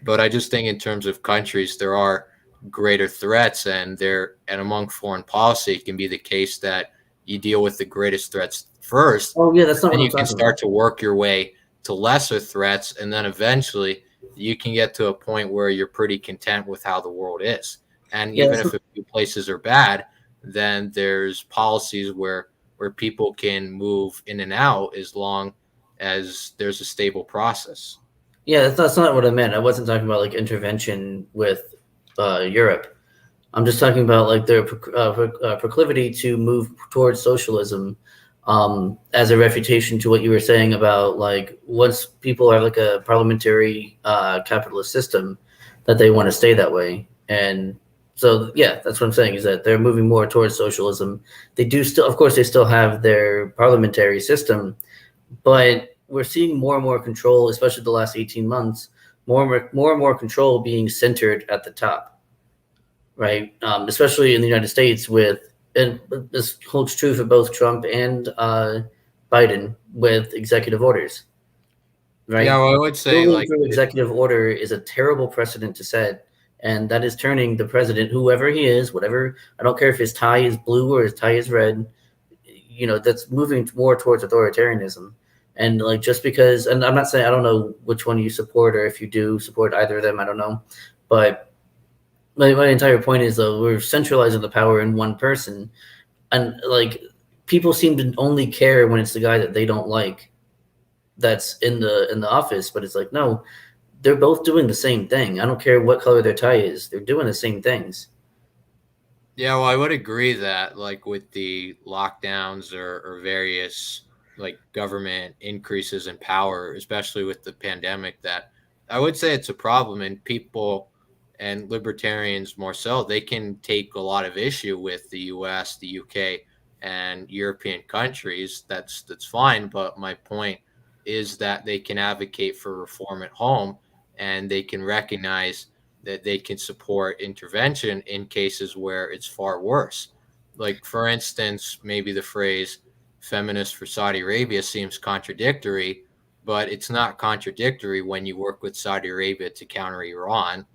But I just think in terms of countries there are greater threats and among foreign policy it can be the case that you deal with the greatest threats first, Oh yeah, that's not then what I'm you can talking about. start to work your way to lesser threats, and then eventually you can get to a point where you're pretty content with how the world is. And Yeah, even if a few places are bad, then there's policies where people can move in and out as long as there's a stable process. yeah, that's not what I meant. I wasn't talking about like intervention with Europe. I'm just talking about like their proclivity to move towards socialism as a refutation to what you were saying about like once people have like a parliamentary capitalist system, that they want to stay that way. And so, yeah, that's what I'm saying is that they're moving more towards socialism. They do still, of course, they still have their parliamentary system, but we're seeing more and more control, especially the last 18 months, more and more control being centered at the top, right? Especially in the United States, and this holds true for both Trump and Biden with executive orders, Yeah, right? well, I would say Ruling like through executive order is a terrible precedent to set, and that is turning the president, whoever he is, whatever, I don't care if his tie is blue or his tie is red, that's moving more towards authoritarianism. And like just because, and I'm not saying I don't know which one you support or if you do support either of them, I don't know, but my entire point is though we're centralizing the power in one person, and like people seem to only care when it's the guy that they don't like that's in the office, but it's like no, they're both doing the same thing. I don't care what color their tie is, they're doing the same things. yeah, well, I would agree that like with the lockdowns or various like government increases in power, especially with the pandemic, that I would say it's a problem and people and libertarians more so, they can take a lot of issue with the US, the UK, and European countries. That's fine. But my point is that they can advocate for reform at home, and they can recognize that they can support intervention in cases where it's far worse. Like, for instance, maybe the phrase feminist for Saudi Arabia seems contradictory, but it's not contradictory when you work with Saudi Arabia to counter Iran.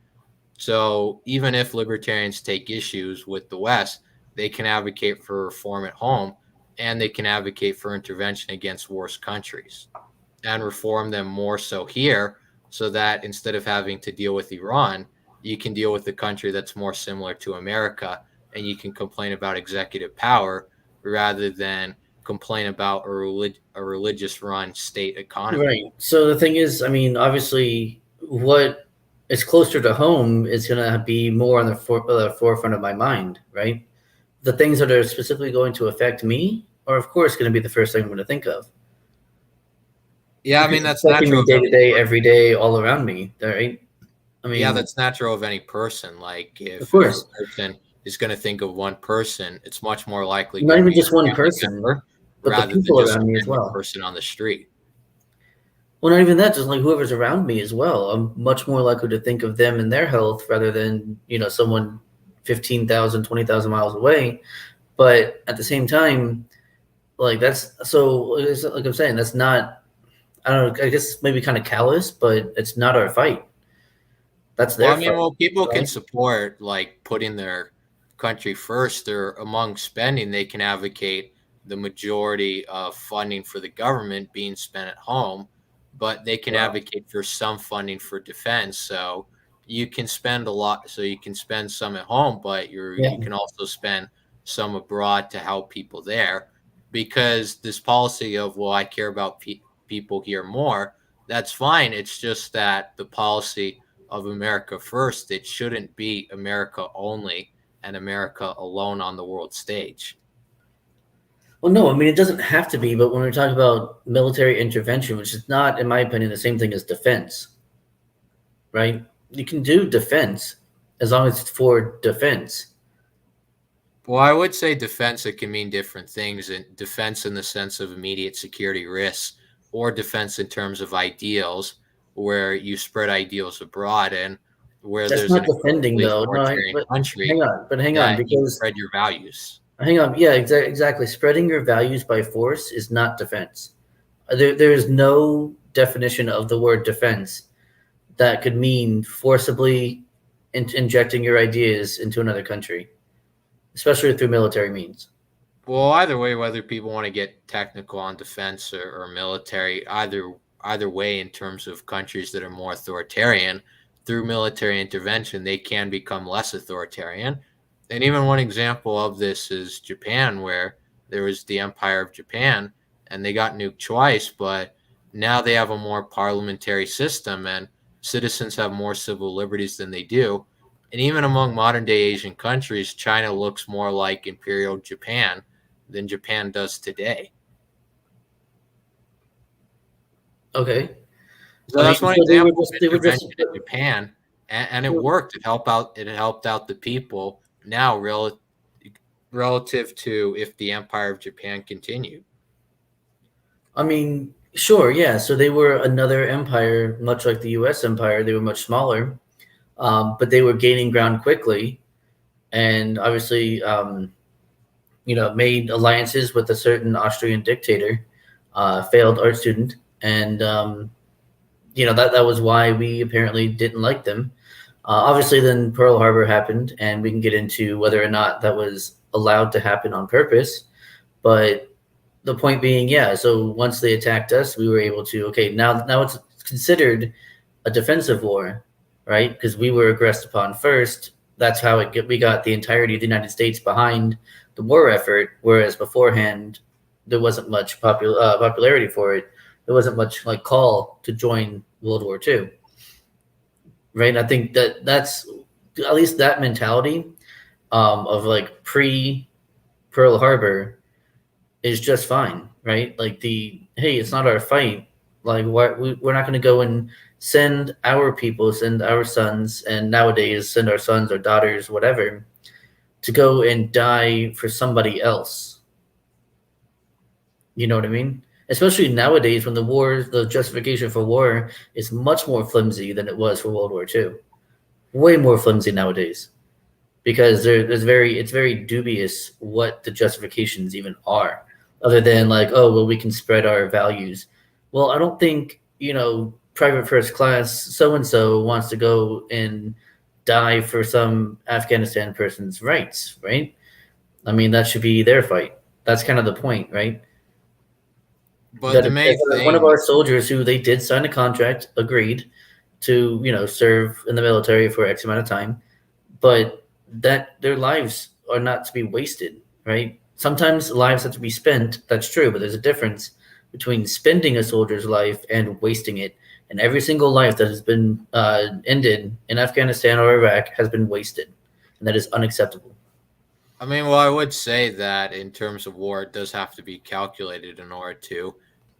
So even if libertarians take issues with the West, they can advocate for reform at home, and they can advocate for intervention against worse countries and reform them more so here, so that instead of having to deal with Iran, you can deal with a country that's more similar to America, and you can complain about executive power rather than complain about a religious run state economy. Right. So the thing is, I mean, obviously, what is closer to home is going to be more on the forefront of my mind, right? The things that are specifically going to affect me are, of course, going to be the first thing I'm going to think of. Yeah, I mean, that's affecting me natural. day to day, every day, all around me, right? I mean, Yeah, that's natural of any person. Like, of if course, a person is going to think of one person, it's much more likely not going to even be just a one family person, member but the rather than people just a around me as random well. person on the street. Well, not even that, just like whoever's around me as well. I'm much more likely to think of them and their health rather than, someone 15,000, 20,000 miles away. But at the same time, like that's so, like I'm saying, that's not, I don't know, I guess maybe kind of callous, but it's not our fight. That's Well, their I mean, fight, people can right? support, like, putting their country first, or among spending, they can advocate the majority of funding for the government being spent at home, but they can Wow. advocate for some funding for defense. So you can spend a lot, so you can spend some at home, but Yeah. you can also spend some abroad to help people there, because this policy of, well, I care about people here more, that's fine. It's just that the policy of America first, it shouldn't be America only and America alone on the world stage. Well, no, I mean, it doesn't have to be, but when we're talking about military intervention, which is not, in my opinion, the same thing as defense, right? You can do defense as long as it's for defense. Well, I would say defense, it can mean different things. And defense in the sense of immediate security risks, or defense in terms of ideals, where you spread ideals abroad, and where That's there's not an defending, incredibly though. No, authoritarian but country, hang on, that you because spread your values. hang on, yeah, exactly. Spreading your values by force is not defense. There is no definition of the word defense that could mean forcibly injecting your ideas into another country, especially through military means. Well, either way, whether people want to get technical on defense or military, either way, in terms of countries that are more authoritarian, through military intervention, they can become less authoritarian. And even one example of this is Japan, where there was the Empire of Japan, and they got nuked twice, but now they have a more parliamentary system, and citizens have more civil liberties than they do. And even among modern day Asian countries, China looks more like Imperial Japan than Japan does today. Okay. So I mean, that's one so they were example just of they were just intervention in Japan, and it worked. It helped out. It helped out the people. Now, relative to if the Empire of Japan continued. I mean, sure, yeah. So they were another empire, much like the U.S. empire. They were much smaller, but they were gaining ground quickly, and obviously, made alliances with a certain Austrian dictator, failed art student, and that was why we apparently didn't like them. Obviously, then Pearl Harbor happened, and we can get into whether or not that was allowed to happen on purpose. But the point being, yeah. So once they attacked us, we were able to now it's considered a defensive war, right? Because we were aggressed upon first. That's how we got the entirety of the United States behind the war effort. Whereas beforehand, there wasn't much popularity for it. There wasn't much like call to join World War II, right? I think that's at least that mentality of like pre Pearl Harbor is just fine, right? Like hey, it's not our fight. Like we're not going to go and send our people, send our sons, and nowadays send our sons or daughters, whatever, to go and die for somebody else. You know what I mean? especially nowadays when the justification for war is much more flimsy than it was for World War II. Way more flimsy nowadays because it's very dubious what the justifications even are, other than like, oh well, we can spread our values. Well, I don't think private first class so and so wants to go and die for some Afghanistan person's rights, right? I mean, that should be their fight. That's kind of the point, right? But That the main if one of thing, our soldiers who they did sign a contract agreed to serve in the military for X amount of time, but that their lives are not to be wasted, right? Sometimes lives have to be spent. That's true, but there's a difference between spending a soldier's life and wasting it. And every single life that has been ended in Afghanistan or Iraq has been wasted, and that is unacceptable. I mean, well, I would say that in terms of war, it does have to be calculated in order to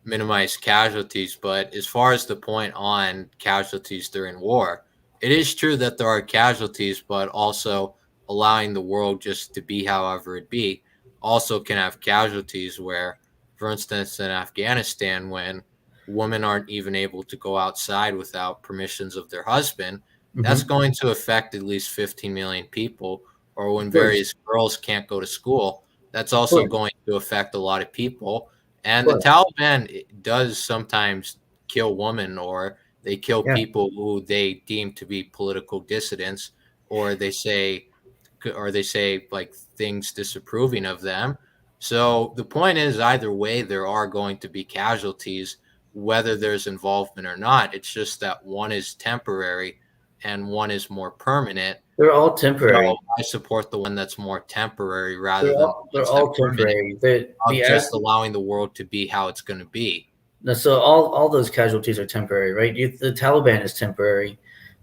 minimize casualties. But as far as the point on casualties during war, it is true that there are casualties, but also allowing the world just to be however it be also can have casualties where, for instance, in Afghanistan, when women aren't even able to go outside without permissions of their husband, that's Mm-hmm. going to affect at least 15 million people. Or when Of course, various girls can't go to school, that's of also course, going to affect a lot of people. of And the course. Taliban does sometimes kill women, or they kill Yeah, people who they deem to be political dissidents, or they say like things disapproving of them. So the point is, either way, there are going to be casualties, whether there's involvement or not. It's just that one is temporary and one is more permanent. they're all So temporary. I support the one that's more temporary rather than the They're ones that all permanent temporary. of just allowing the world to be how it's going to be. So all those casualties are temporary, right? The Taliban is temporary.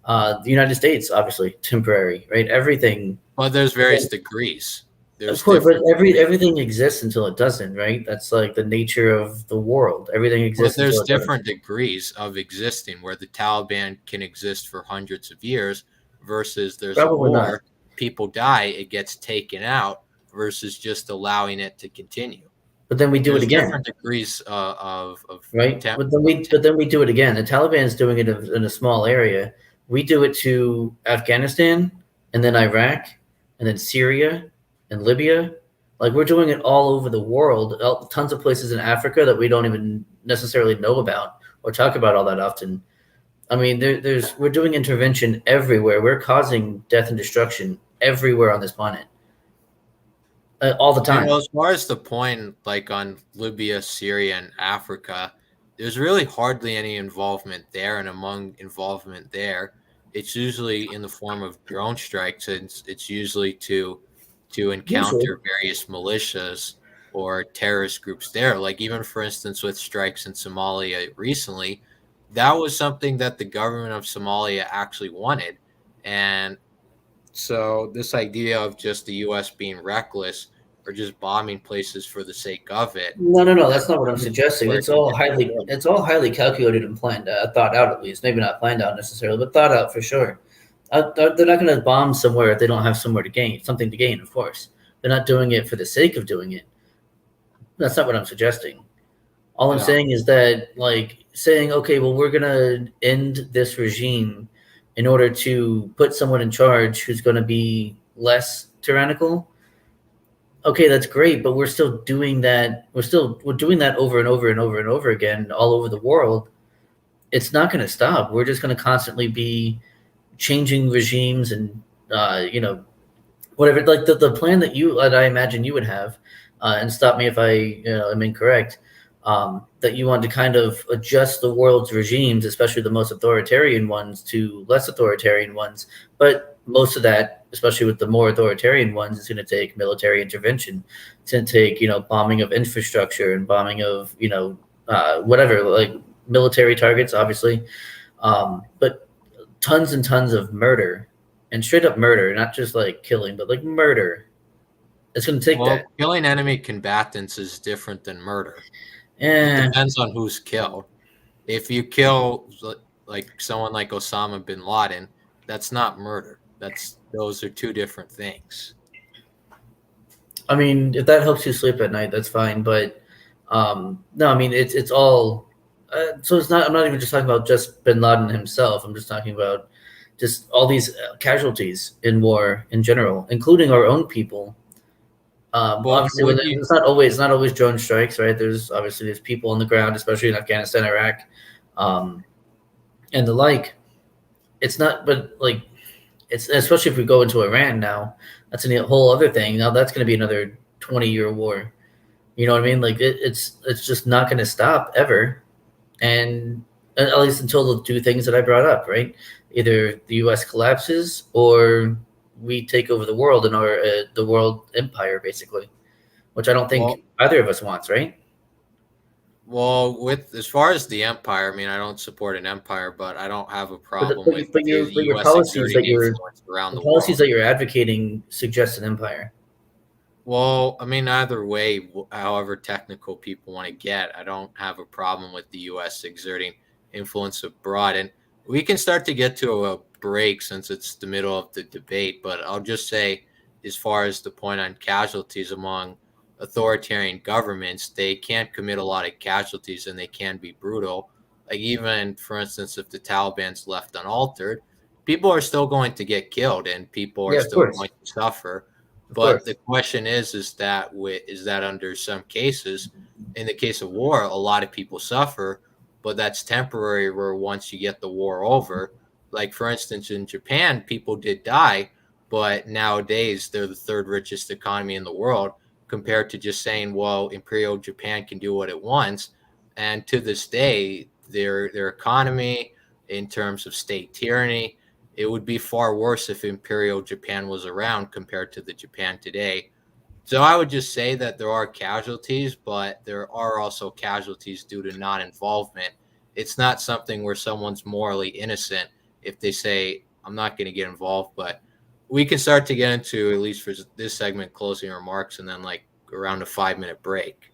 The United States, obviously, temporary, right? Everything, But there's various degrees. of There's course, but different degrees. everything exists until it doesn't, right? That's like the nature of the world. Everything But exists until there's it doesn't. different degrees of existing where the Taliban can exist for hundreds of years versus there's a Probably not. war, people die, it gets taken out versus just allowing it to continue. But then we do it There's again, different degrees of right? temp. But then we do it again. The Taliban is doing it in a small area. We do it to Afghanistan, and then Iraq, and then Syria and Libya. Like we're doing it all over the world. Tons of places in Africa that we don't even necessarily know about or talk about all that often. I mean, we're doing intervention everywhere. We're causing death and destruction everywhere on this planet, all the I mean, well, time. as far as the point, like on Libya, Syria, and Africa, there's really hardly any involvement there. And among involvement there, it's usually in the form of drone strikes, and it's usually to Usually, encounter various militias or terrorist groups there. Like even for instance, with strikes in Somalia recently, that was something that the government of Somalia actually wanted, and so this idea of just the U.S. being reckless or just bombing places for the sake of it, no. that That's not what I'm doesn't suggesting. work against the government. It's all highly calculated and planned, thought out at least. Maybe not planned out necessarily, but thought out for sure. They're not going to bomb somewhere if they don't have somewhere to gain, something to gain. Of course, they're not doing it for the sake of doing it. That's not what I'm suggesting. All I'm Yeah. saying is that, like, saying, okay, well, we're going to end this regime in order to put someone in charge who's going to be less tyrannical. Okay, that's great, but we're still doing that. We're doing that over and over and over and over again all over the world. It's not going to stop. We're just going to constantly be changing regimes and whatever, like the plan that I imagine you would have, and stop me if I am incorrect, that you want to kind of adjust the world's regimes, especially the most authoritarian ones, to less authoritarian ones. But most of that, especially with the more authoritarian ones, is going to take military intervention. It's going to take bombing of infrastructure and bombing of whatever, like military targets, obviously, but tons and tons of murder and straight up murder, not just like killing, but like murder. It's going to take that. Well, killing enemy combatants is different than murder. It Eh, depends on who's killed. If you kill like someone like Osama bin Laden, that's not murder. Those are two different things. I mean, if that helps you sleep at night, that's fine. But No, I mean it's all. So it's not. I'm not even just talking about just Bin Laden himself. I'm just talking about just all these casualties in war in general, including our own people. Well, Obviously, would you? it's not always drone strikes, right? There's people on the ground, especially in Afghanistan, Iraq, um, and the like. It's not, but like it's especially if we go into Iran now, that's a whole other thing. Now that's going to be another 20-year war. You know what I mean? Like it's just not going to stop ever, and at least until they'll do things that I brought up, right? Either the U.S. collapses or we take over the world and our the world empire, basically, which I don't Well, think either of us wants, right? well, with as far as the empire, I mean, I don't support an empire, but I don't have a But the, problem with the but your U.S. policies exerting that influence around the the policies world. that you're advocating suggest an empire. Well, I mean, either way, however technical people want to get, I don't have a problem with the U.S. exerting influence abroad. And we can start to get to a break since it's the middle of the debate. But I'll just say, as far as the point on casualties among authoritarian governments, they can commit a lot of casualties and they can be brutal. Like, even, for instance, if the Taliban's left unaltered, people are still going to get killed and people are Yeah, of still course, going to suffer. of But course. the question is that under some cases, in the case of war, a lot of people suffer, but that's temporary. Where once you get the war over, like for instance in Japan, people did die, but nowadays they're the third richest economy in the world compared to just saying, well, Imperial Japan can do what it wants, and to this day, their economy in terms of state tyranny, it would be far worse if Imperial Japan was around compared to the Japan today. So I would just say that there are casualties, but there are also casualties due to non involvement. It's not something where someone's morally innocent if they say, I'm not going to get involved. But we can start to get into, at least for this segment, closing remarks and then like around a 5 minute break.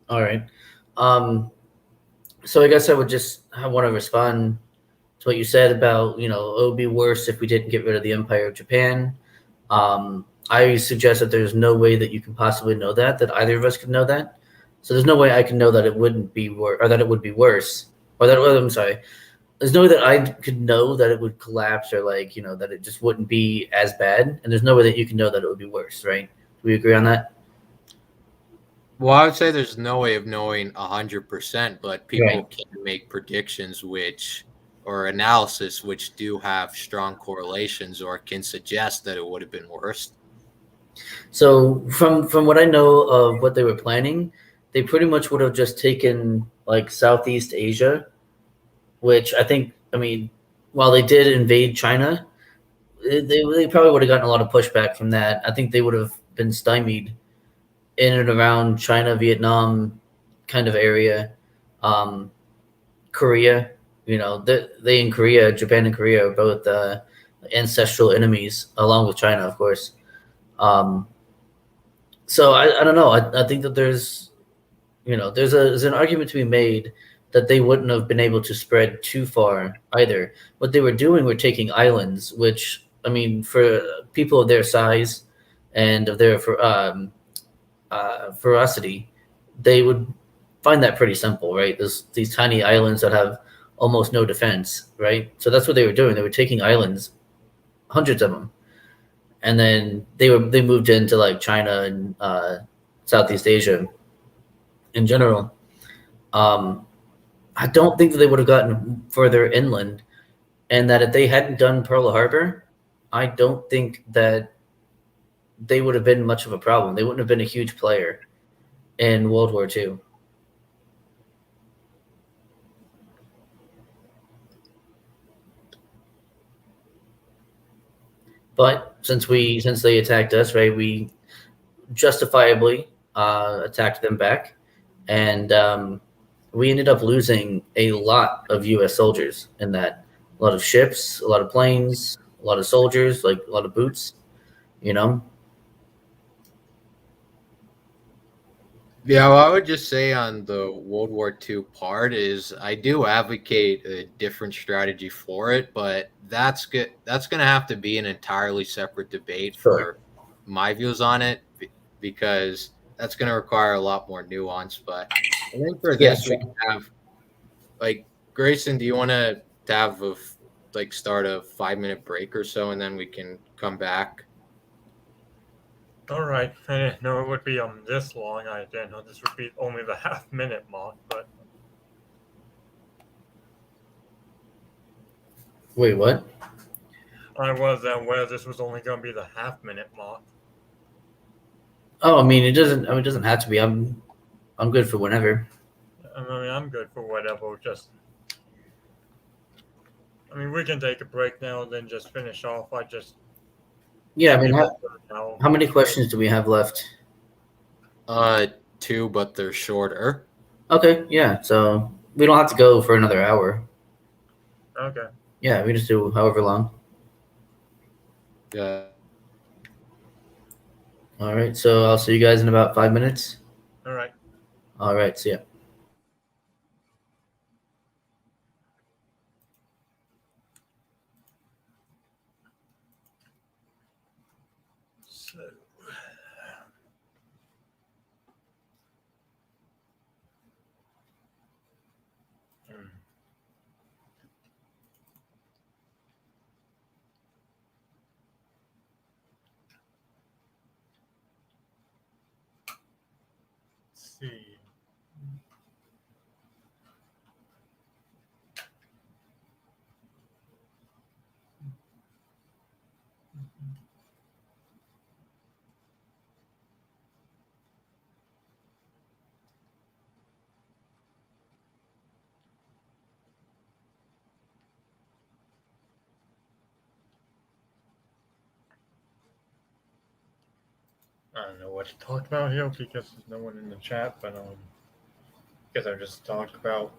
All right. Um, so I guess I would just want to respond to what you said about, it would be worse if we didn't get rid of the Empire of Japan. I suggest that there's no way that you can possibly know that either of us could know that. So there's no way I can know that it wouldn't be worse, or that it would be worse, or that, I'm sorry. There's no way that I could know that it would collapse, or that it just wouldn't be as bad. And there's no way that you can know that it would be worse, right? Do we agree on that? Well, I would say there's no way of knowing 100%, but people Right. can make predictions or analysis which do have strong correlations or can suggest that it would have been worse. So from what I know of what they were planning, they pretty much would have just taken like Southeast Asia, which I think, I mean, while they did invade China, they probably would have gotten a lot of pushback from that. I think they would have been stymied in and around China, Vietnam kind of area, um, Korea. They in Korea, Japan and Korea are both ancestral enemies, along with China, of course. Um, so I don't know. I think that there's an argument to be made that they wouldn't have been able to spread too far either. What they were doing were taking islands, which, I mean, for people of their size and of their ferocity, they would find that pretty simple, right? These tiny islands that have almost no defense, right? So that's what they were doing. They were taking islands, hundreds of them, and then they moved into like China and Southeast Asia in general. Um, I don't think that they would have gotten further inland, and that if they hadn't done Pearl Harbor, I don't think that they would have been much of a problem. They wouldn't have been a huge player in World War II. But since they attacked us, right, we justifiably attacked them back, and we ended up losing a lot of U.S. soldiers in that. A lot of ships, a lot of planes, a lot of soldiers, like a lot of boots. You know, Yeah, well, I would just say on the World War II part is I do advocate a different strategy for it, but that's good. That's going to have to be an entirely separate debate sure. for my views on it because that's going to require a lot more nuance. But I think for Yeah, this, we can have like Grayson. Do you want to have start a 5 minute break or so, and then we can come back? All right. I didn't know it would be this long. I didn't know this would be only the half-minute mark, but Wait, what? I was aware this was only going to be the half-minute mark. Oh, I mean, it doesn't. I mean, it doesn't have to be. I'm good for whenever. I mean, I'm good for whatever. I mean, we can take a break now and then just finish off. Yeah, I mean, Now. how many questions do we have left? 2, but they're shorter. Okay, yeah. So we don't have to go for another hour. Okay. Yeah, we just do however long. Yeah. All right. So I'll see you guys in about 5 minutes. All right. All right. See ya. So, let's see. I don't know what to talk about here because there's no one in the chat, but guess I'll just talk about.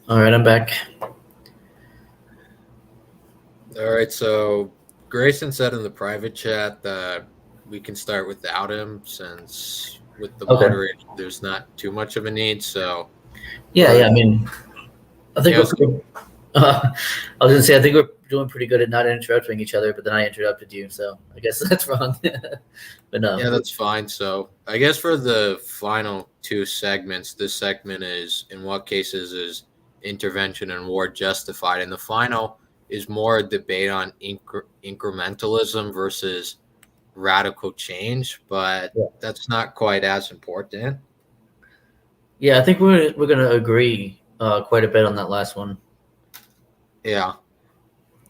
All right, I'm back. All right, so Grayson said in the private chat that we can start without him since with the Okay. moderator there's not too much of a need. So Yeah, we're I mean, I think yeah, we're pretty, I was gonna say I think we're doing pretty good at not interrupting each other, but then I interrupted you, so I guess that's wrong. But no. yeah, that's fine. So I guess for the final two segments, this segment is in what cases is intervention and war justified, and the final is more a debate on incrementalism versus radical change, but Yeah. that's not quite as important. Yeah, I think we're gonna agree quite a bit on that last one. Yeah.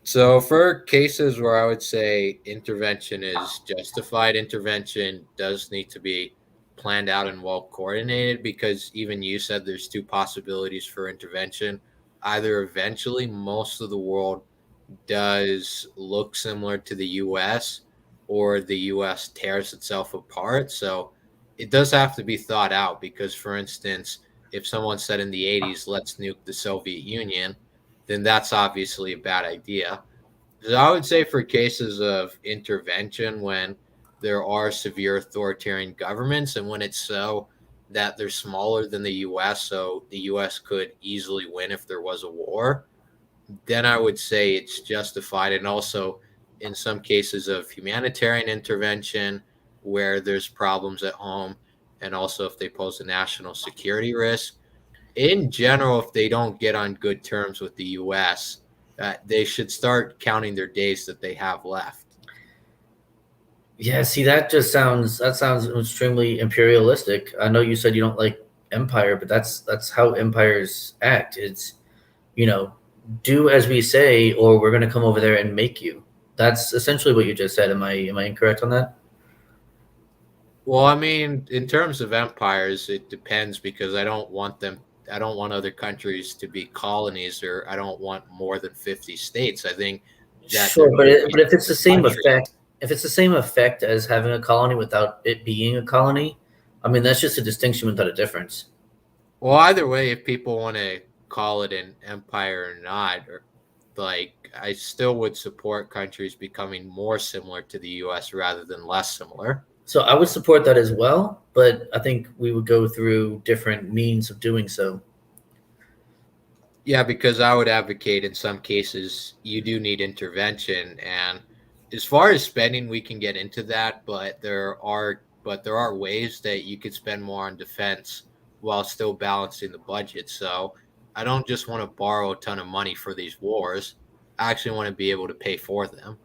So for cases where I would say intervention is justified, intervention does need to be planned out and well coordinated because even you said there's two possibilities for intervention. Either eventually most of the world does look similar to the US or the US tears itself apart. So it does have to be thought out because, for instance, if someone said in the 80s, let's nuke the Soviet Union, then that's obviously a bad idea. So I would say for cases of intervention when there are severe authoritarian governments and when it's so that they're smaller than the US, so the US could easily win if there was a war, then I would say it's justified. And also, in some cases of humanitarian intervention where there's problems at home, and also if they pose a national security risk, in general, if they don't get on good terms with the U.S., they should start counting their days that they have left. Yeah, see, that sounds extremely imperialistic. I know you said you don't like empire, but that's how empires act. It's, you know, do as we say, or we're gonna come over there and make you. That's essentially what you just said. Am I incorrect on that? Well, I mean, in terms of empires, it depends because I don't want them. I don't want other countries to be colonies, or I don't want more than 50 states. I think that there Sure, but should be but if it's the same countries. effect, if it's the same effect as having a colony without it being a colony, I mean that's just a distinction without a difference. Well, either way, if people want to call it an empire or not, or like, I still would support countries becoming more similar to the U.S. rather than less similar. So I would support that as well, but I think we would go through different means of doing so. Yeah, because I would advocate in some cases you do need intervention, and as far as spending, we can get into that, but there are ways that you could spend more on defense while still balancing the budget. So I don't just want to borrow a ton of money for these wars. I actually want to be able to pay for them.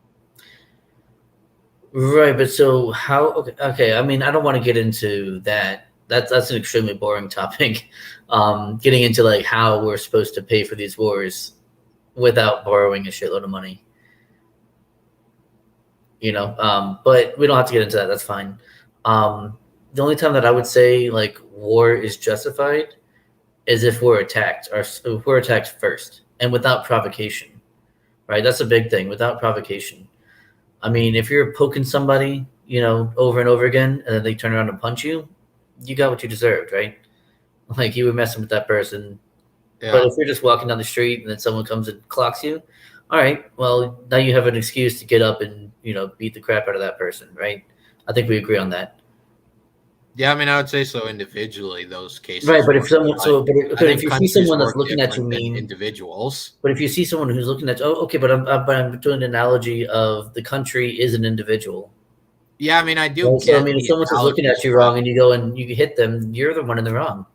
Right, but so how? Okay, okay. I mean, I don't want to get into that. That's an extremely boring topic. Getting into like how we're supposed to pay for these wars without borrowing a shitload of money. But we don't have to get into that. That's fine. The only time that I would say like war is justified is if we're attacked, or if we're attacked first and without provocation. Right, that's a big thing. Without provocation. I mean, if you're poking somebody, over and over again, and then they turn around and punch you, you got what you deserved, right? Like you were messing with that person. But Yeah. if you're just walking down the street and then someone comes and clocks you, all right, well now you have an excuse to get up and beat the crap out of that person, right? I think we agree on that. Yeah, I mean, I would say so individually, those Right, cases but if work. someone, But I but if think you see countries someone that's work looking at you different than mean, individuals. but if you see someone who's looking at, oh, okay, but I'm doing an analogy of the country is an individual. Yeah, I mean, I do Right? So I get mean, if the someone's just looking at analogies, you but wrong and you go and you hit them, you're the one in the wrong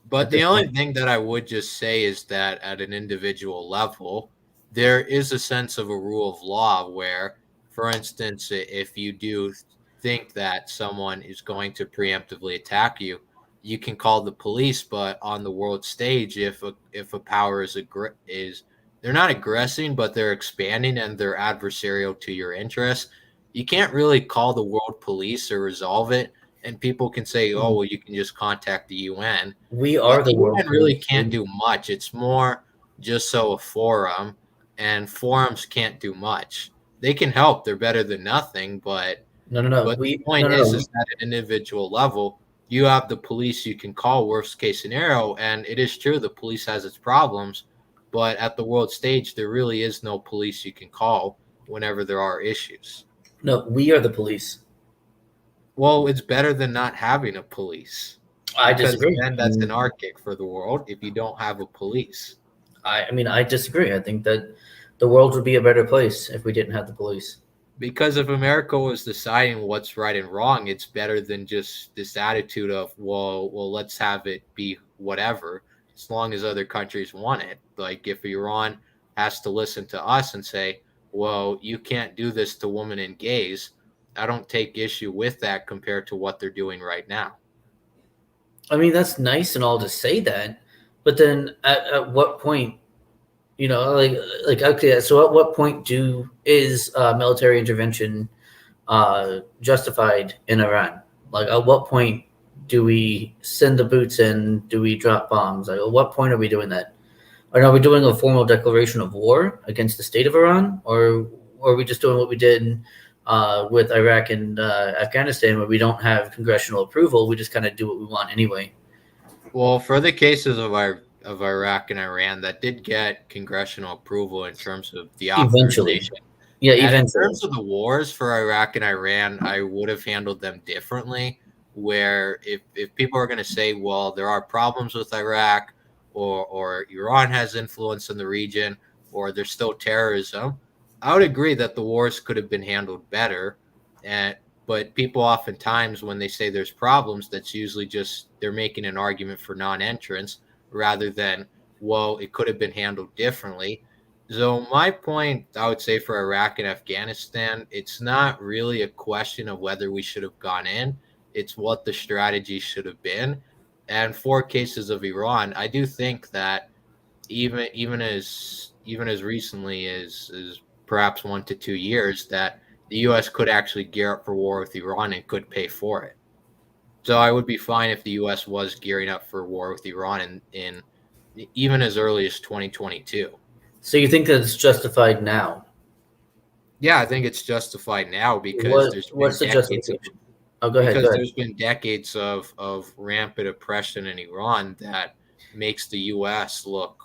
But at the this only point. thing that I would just say is that at an individual level, there is a sense of a rule of law where, for instance, if you do think that someone is going to preemptively attack you, you can call the police. But on the world stage, if a power is they're not aggressing, but they're expanding and they're adversarial to your interests, you can't really call the world police or resolve it. And people can say, "Oh, well, you can just contact the UN." We But are the the world UN really police. can't do much. It's more just so a forum, and forums can't do much. They can help. They're better than nothing. But No, no, no. but the We no, point no, is no. is at an individual level, you have the police you can call worst case scenario. And it is true the police has its problems, but at the world stage, there really is no police you can call whenever there are issues. No, we are the police. Well, it's better than not having a police. I Because disagree. then that's anarchic for the world if you don't have a police. I mean, I disagree. I think that the world would be a better place if we didn't have the police. Because if America was deciding what's right and wrong, it's better than just this attitude of, well, let's have it be whatever, as long as other countries want it. Like if Iran has to listen to us and say, well, you can't do this to women and gays, I don't take issue with that compared to what they're doing right now. I mean, that's nice and all to say that, but then at what point, okay, so at what point is military intervention justified in Iran? Like, at what point do we send the boots in? Do we drop bombs? Like, at what point are we doing that? Or are we doing a formal declaration of war against the state of Iran, or are we just doing what we did with Iraq and Afghanistan, where we don't have congressional approval? We just kind of do what we want anyway. Well, for the cases of Iraq and Iran, that did get congressional approval in terms of the authorization. Yeah, and eventually. In terms of the wars for Iraq and Iran, I would have handled them differently. Where if people are going to say, well, there are problems with Iraq, or Iran has influence in the region, or there's still terrorism, I would agree that the wars could have been handled better. But people oftentimes, when they say there's problems, that's usually just they're making an argument for non-entrance rather than, well, it could have been handled differently. So my point, I would say for Iraq and Afghanistan, it's not really a question of whether we should have gone in. It's what the strategy should have been. And for cases of Iran, I do think that even as recently as perhaps 1 to 2 years, that the U.S. could actually gear up for war with Iran and could pay for it. So I would be fine if the U.S. was gearing up for war with Iran in even as early as 2022. So you think that it's justified now? Yeah, I think it's justified now because what's the justification? Go ahead. There's been decades of rampant oppression in Iran that makes the U.S. look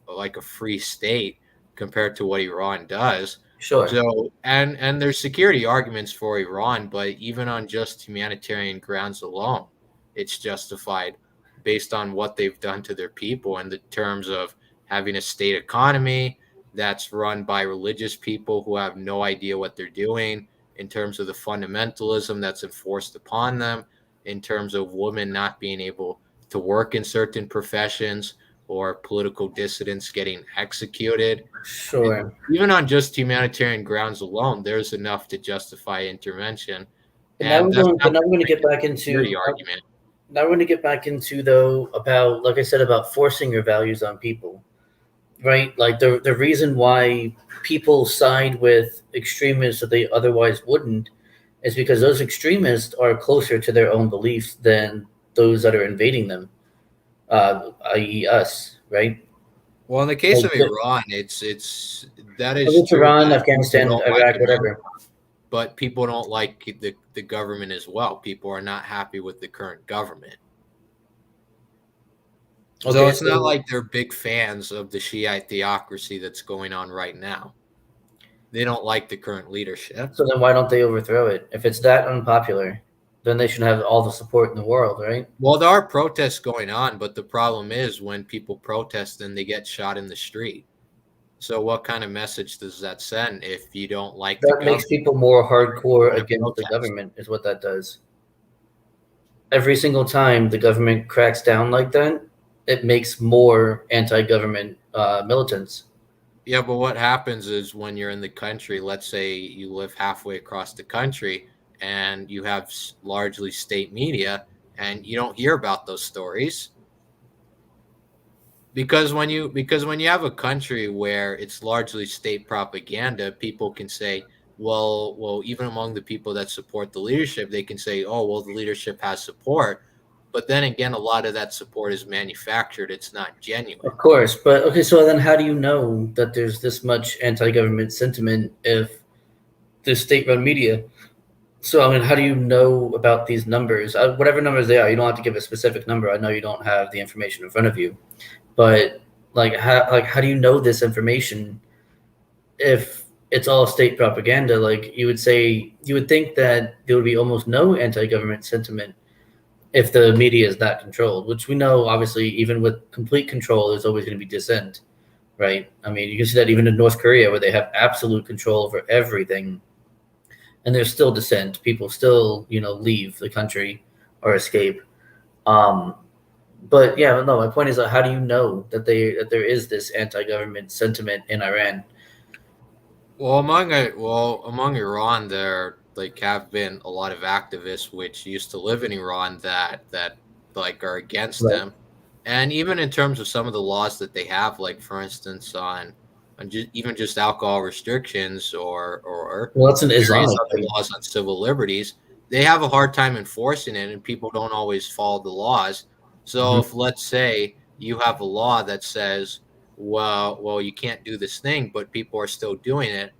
like a free state compared to what Iran does. Sure. So and there's security arguments for Iran, but even on just humanitarian grounds alone, it's justified based on what they've done to their people in the terms of having a state economy that's run by religious people who have no idea what they're doing, in terms of the fundamentalism that's enforced upon them, in terms of women not being able to work in certain professions, or political dissidents getting executed. Sure. Even on just humanitarian grounds alone, there's enough to justify intervention. Now we're going to get back into the argument. Now we're going to get back into, though, about, like I said, about forcing your values on people, right? Like the reason why people side with extremists that they otherwise wouldn't is because those extremists are closer to their own beliefs than those that are invading them. I.e. us, right? Well, in the case of Iran, it's that is true. Iran, Afghanistan, Iraq, whatever. But people don't like the government as well. People are not happy with the current government. Okay, so it's not like they're big fans of the Shiite theocracy that's going on right now. They don't like the current leadership. So then why don't they overthrow it? If it's that unpopular, then they should have all the support in the world, right? Well, there are protests going on, but the problem is when people protest, then they get shot in the street. So what kind of message does that send if you don't like that? That makes people more hardcore against the government is what that does. Every single time the government cracks down like that, it makes more anti-government militants. Yeah, but what happens is when you're in the country, let's say you live halfway across the country, and you have largely state media, and you don't hear about those stories because when you have a country where it's largely state propaganda, people can say, well, even among the people that support the leadership, they can say, oh, well, the leadership has support, but then again, a lot of that support is manufactured; it's not genuine. Of course, but okay, so then how do you know that there's this much anti-government sentiment if the state-run media So, I mean, how do you know about these numbers? Whatever numbers they are, you don't have to give a specific number. I know you don't have the information in front of you, but how do you know this information if it's all state propaganda? Like you would think that there would be almost no anti-government sentiment if the media is not controlled, which we know obviously even with complete control, there's always going to be dissent, right? I mean, you can see that even in North Korea where they have absolute control over everything and there's still dissent. People still, leave the country or escape. Um, but yeah, no, my point is, how do you know that there is this anti-government sentiment in Iran? Well, among Iran, there like have been a lot of activists which used to live in Iran that like are against Right. them, and even in terms of some of the laws that they have, like for instance on even just alcohol restrictions or Well, that's an various Islamic other thing. laws on civil liberties, they have a hard time enforcing it, and people don't always follow the laws. So, Mhm. if let's say you have a law that says, well, you can't do this thing, but people are still doing it.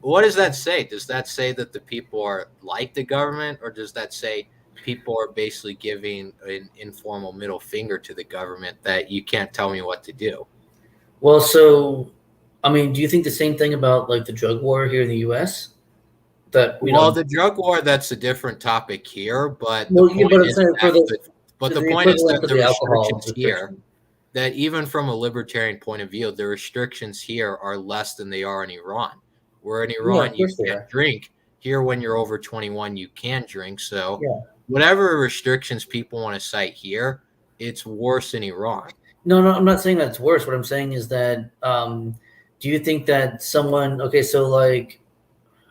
What does that say? Does that say that the people are like the government, or does that say people are basically giving an informal middle finger to the government that you can't tell me what to do? Well, so I mean, do you think the same thing about like the drug war here in the U.S.? That Well, the drug war, that's a different topic here, but the well, yeah, point but I'm is saying that the the point is equivalent that to the the alcohol restrictions here, restriction. that even from a libertarian point of view, the restrictions here are less than they are in Iran. Where in Yeah, Iran of you course they can't are. drink, here when you're over 21 you can drink. So Yeah. whatever restrictions people want to cite here, it's worse in Iran. No, no, I'm not saying that's worse. What I'm saying is that do you think that someone okay, so like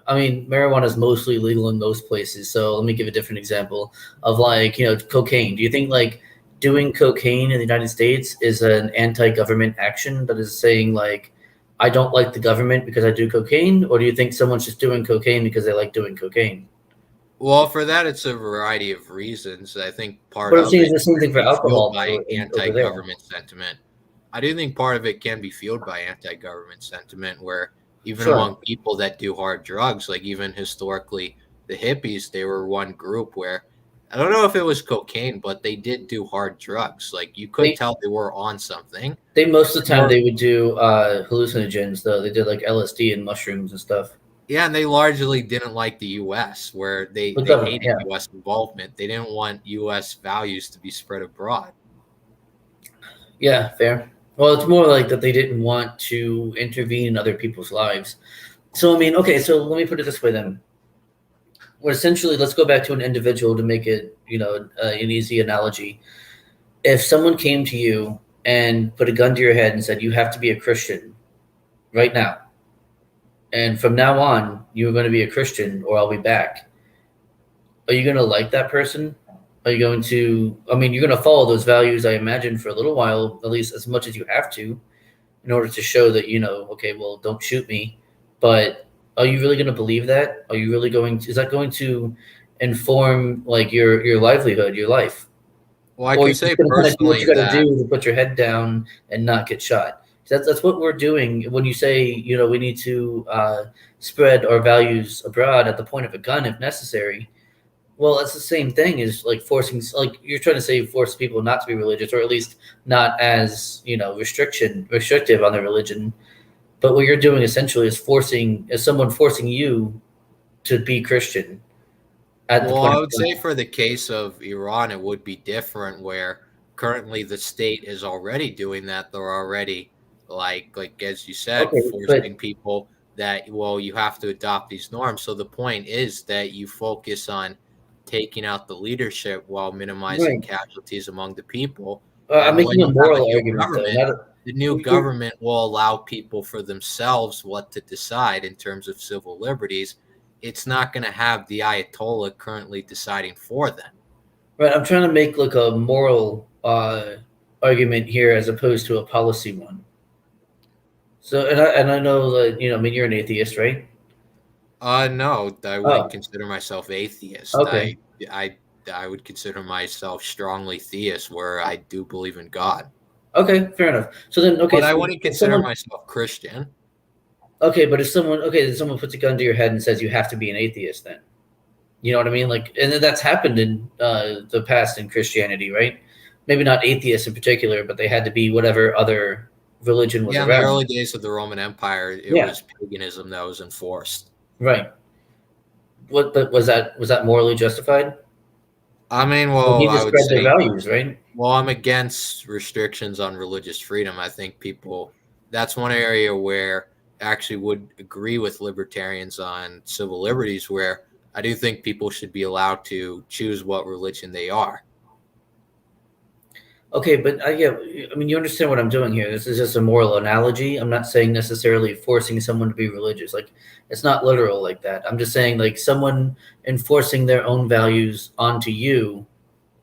I mean, marijuana is mostly legal in most places. So let me give a different example of like, cocaine. Do you think like doing cocaine in the United States is an anti-government action that is saying like, I don't like the government because I do cocaine? Or do you think someone's just doing cocaine because they like doing cocaine? Well, for that, it's a variety of reasons. I think part But I'm of saying it's it the same can thing for be fueled alcohol by over there. anti-government sentiment. I do think part of it can be fueled by anti-government sentiment, where even Sure. among people that do hard drugs, like even historically, the hippies, they were one group where I don't know if it was cocaine, but they did do hard drugs. Like you could They tell they were on something. they most of the And time they would do hallucinogens though. They did like LSD and mushrooms and stuff. yeah, and they largely didn't like the U.S., where The they government, hated yeah. U.S. involvement. They didn't want U.S. values to be spread abroad. Yeah, fair. Well, it's more like that they didn't want to intervene in other people's lives. So, I mean, okay, so let me put it this way then. Well, essentially, let's go back to an individual to make it, an easy analogy. If someone came to you and put a gun to your head and said, you have to be a Christian right now, and from now on, you're going to be a Christian or I'll be back, are you going to like that person? Are you going to, I mean, you're going to follow those values, I imagine, for a little while, at least as much as you have to, in order to show that okay, well, don't shoot me. But are you really going to believe that? Are you really going to, is that going to inform like your livelihood, your life? Well, I Or are can you just say going to kind of do what personally you got to that do to put your head down and not get shot? That's what we're doing when you say we need to spread our values abroad at the point of a gun if necessary. Well, it's the same thing as like forcing, like you're trying to say, force people not to be religious, or at least not as restrictive on their religion. But what you're doing essentially is someone forcing you to be Christian at the well, point I of would say gun. for the case of Iran, it would be different where currently the state is already doing that. They're already like as you said, Okay, but forcing people that well, you have to adopt these norms. So the point is that you focus on taking out the leadership while minimizing right, casualties among the people. I'm And when making a you have a moral new argument though. government, Not the new you're, government will allow people for themselves what to decide in terms of civil liberties. It's not going to have the Ayatollah currently deciding for them. right. I'm trying to make like a moral argument here as opposed to a policy one. So, and I know that I mean, you're an atheist, right? No, I wouldn't Oh, consider myself atheist. okay. I, I would consider myself strongly theist, where I do believe in God. Okay, fair enough. So then, okay, But I so wouldn't if consider someone, myself Christian. okay, but if someone, okay, then someone puts a gun to your head and says you have to be an atheist, then. You know what I mean? Like, and that's happened in the past in Christianity, right? Maybe not atheists in particular, but they had to be whatever other religion was Yeah, in the around. early days of the Roman Empire, it Yeah, was paganism that was enforced. right. What? But was that morally justified? I mean, They well, need to I would spread their say, values, right? well, I'm against restrictions on religious freedom. I think that's one area where I actually would agree with libertarians on civil liberties, where I do think people should be allowed to choose what religion they are. Okay, but yeah, I mean, you understand what I'm doing here. This is just a moral analogy. I'm not saying necessarily forcing someone to be religious. Like, it's not literal like that. I'm just saying, like, someone enforcing their own values onto you,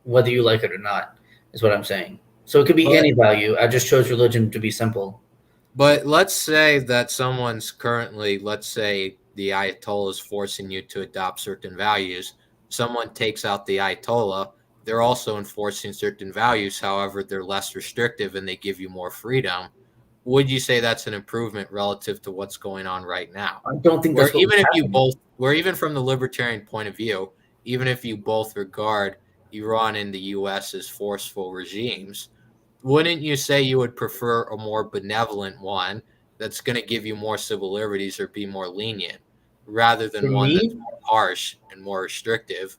whether you like it or not, is what I'm saying. So it could be But any value. I just chose religion to be simple. But let's say that someone's currently, let's say the Ayatollah is forcing you to adopt certain values. Someone takes out the Ayatollah, they're also enforcing certain values. However, they're less restrictive and they give you more freedom. Would you say that's an improvement relative to what's going on right now? I don't think Where that's what would even if you happen. both, where even from the libertarian point of view, even if you both regard Iran and the US as forceful regimes, wouldn't you say you would prefer a more benevolent one that's going to give you more civil liberties or be more lenient rather For than one that's me, more harsh and more restrictive?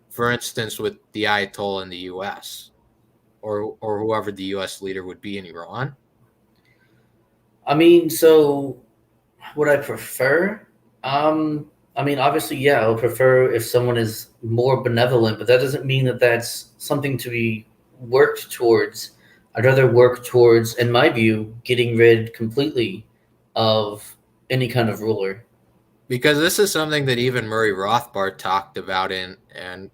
For instance, with the Ayatollah in the US or whoever the US leader would be in Iran. I mean, so would I prefer? I mean, obviously, yeah, I would prefer if someone is more benevolent, but that doesn't mean that that's something to be worked towards. I'd rather work towards, in my view, getting rid completely of any kind of ruler. Because this is something that even Murray Rothbard talked about and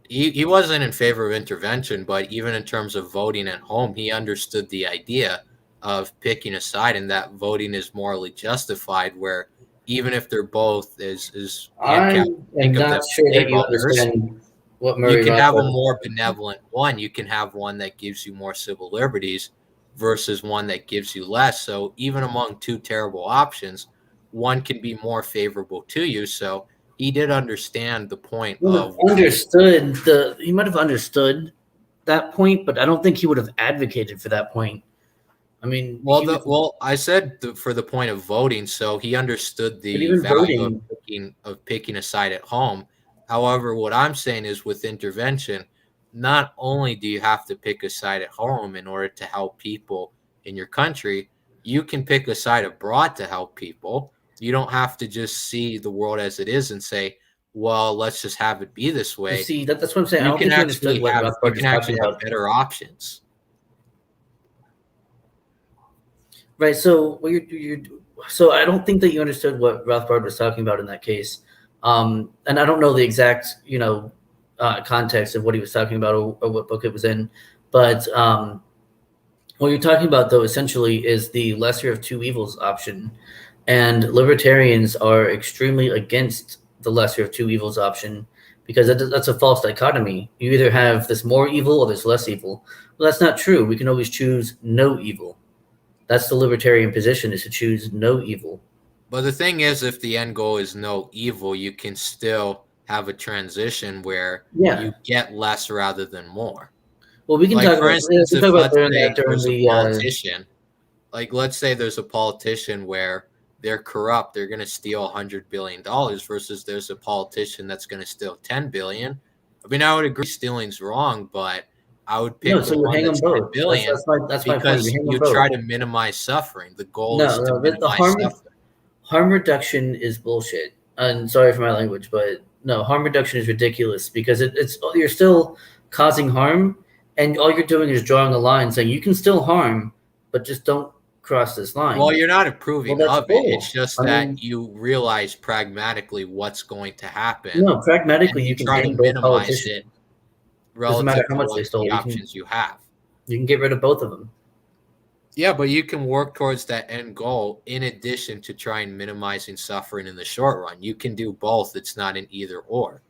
he wasn't in favor of intervention, but even in terms of voting at home, he understood the idea of picking a side and that voting is morally justified, where even if they're both as I handicapped, am think of not them sure that slave you owners, understand what you Murray can have a Rothbard was more talking about. benevolent one. You can have one that gives you more civil liberties versus one that gives you less. So even among two terrible options, one can be more favorable to you. So he did understand the point He would have of why. understood he might have understood that point, but I don't think he would have advocated for that point. I mean, Well, I said for the point of voting, so he understood but the even value of voting, picking a side at home. However, what I'm saying is with intervention, not only do you have to pick a side at home in order to help people in your country, you can pick a side abroad to help people. You don't have to just see the world as it is and say, "Well, let's just have it be this you way." see, that's what I'm saying. I don't think you understood what You Rothbard can was talking actually have about. better options. Right. So so I don't think that you understood what Rothbard was talking about in that case. And I don't know the exact, context of what he was talking about or what book it was in, but what you're talking about though essentially is the lesser of two evils option, and libertarians are extremely against the lesser of two evils option because that's a false dichotomy. You either have this more evil or this less evil. Well, that's not true. We can always choose no evil. That's the libertarian position, is to choose no evil. But the thing is, if the end goal is no evil, you can still have a transition where Yeah. you get less rather than more. Well, we can Like, talk for about we instance, can if talk about let's during that say during there's a the politician, like let's say there's a politician where they're corrupt, they're going to steal $100 billion versus there's a politician that's going to steal 10 billion. I mean, I would agree stealing's wrong, but I would no. pick the So you one hang them that's 10 both. billion That's my point. You because hang them you both. try to minimize suffering. The goal is No, to no. The minimize suffering. harm reduction is bullshit. And sorry for my language, but no, harm reduction is ridiculous because it's you're still causing harm, and all you're doing is drawing a line saying you can still harm, but just don't cross this Well, line. you're not Well, approving that's of it. It's bull. just I that mean, you realize pragmatically what's going to happen no, and pragmatically, you you can try to hang both minimize it politicians. Doesn't matter relative how to much what they the stole. options you have. You can get rid of both of them. Yeah, but you can work towards that end goal in addition to trying minimizing suffering in the short run. You can do both. It's not an either or.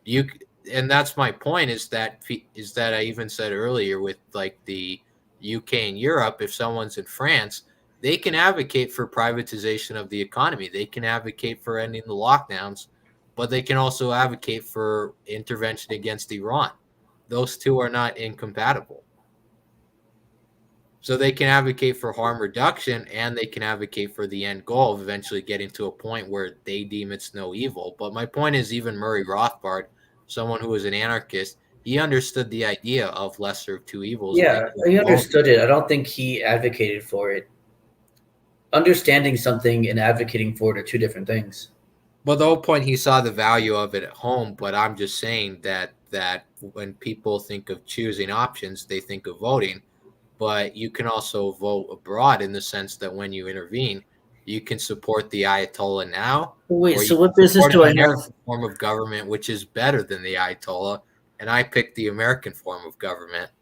You and that's my point is that I even said earlier with like the UK and Europe, if someone's in France, they can advocate for privatization of the economy. They can advocate for ending the lockdowns but they can also advocate for intervention against Iran. Those two are not incompatible. So they can advocate for harm reduction, and they can advocate for the end goal of eventually getting to a point where they deem it's no evil. But my point is, even Murray Rothbard, someone who was an anarchist, he understood the idea of lesser of two evils. Yeah, he understood it. I don't think he advocated for it. Understanding something and advocating for it are two different things. But the whole point, he saw the value of it at home. But I'm just saying that when people think of choosing options, they think of voting. But you can also vote abroad in the sense that when you intervene, you can support the Ayatollah now. Wait, so what business do I have? Form of government which is better than the Ayatollah, and I picked the American form of government.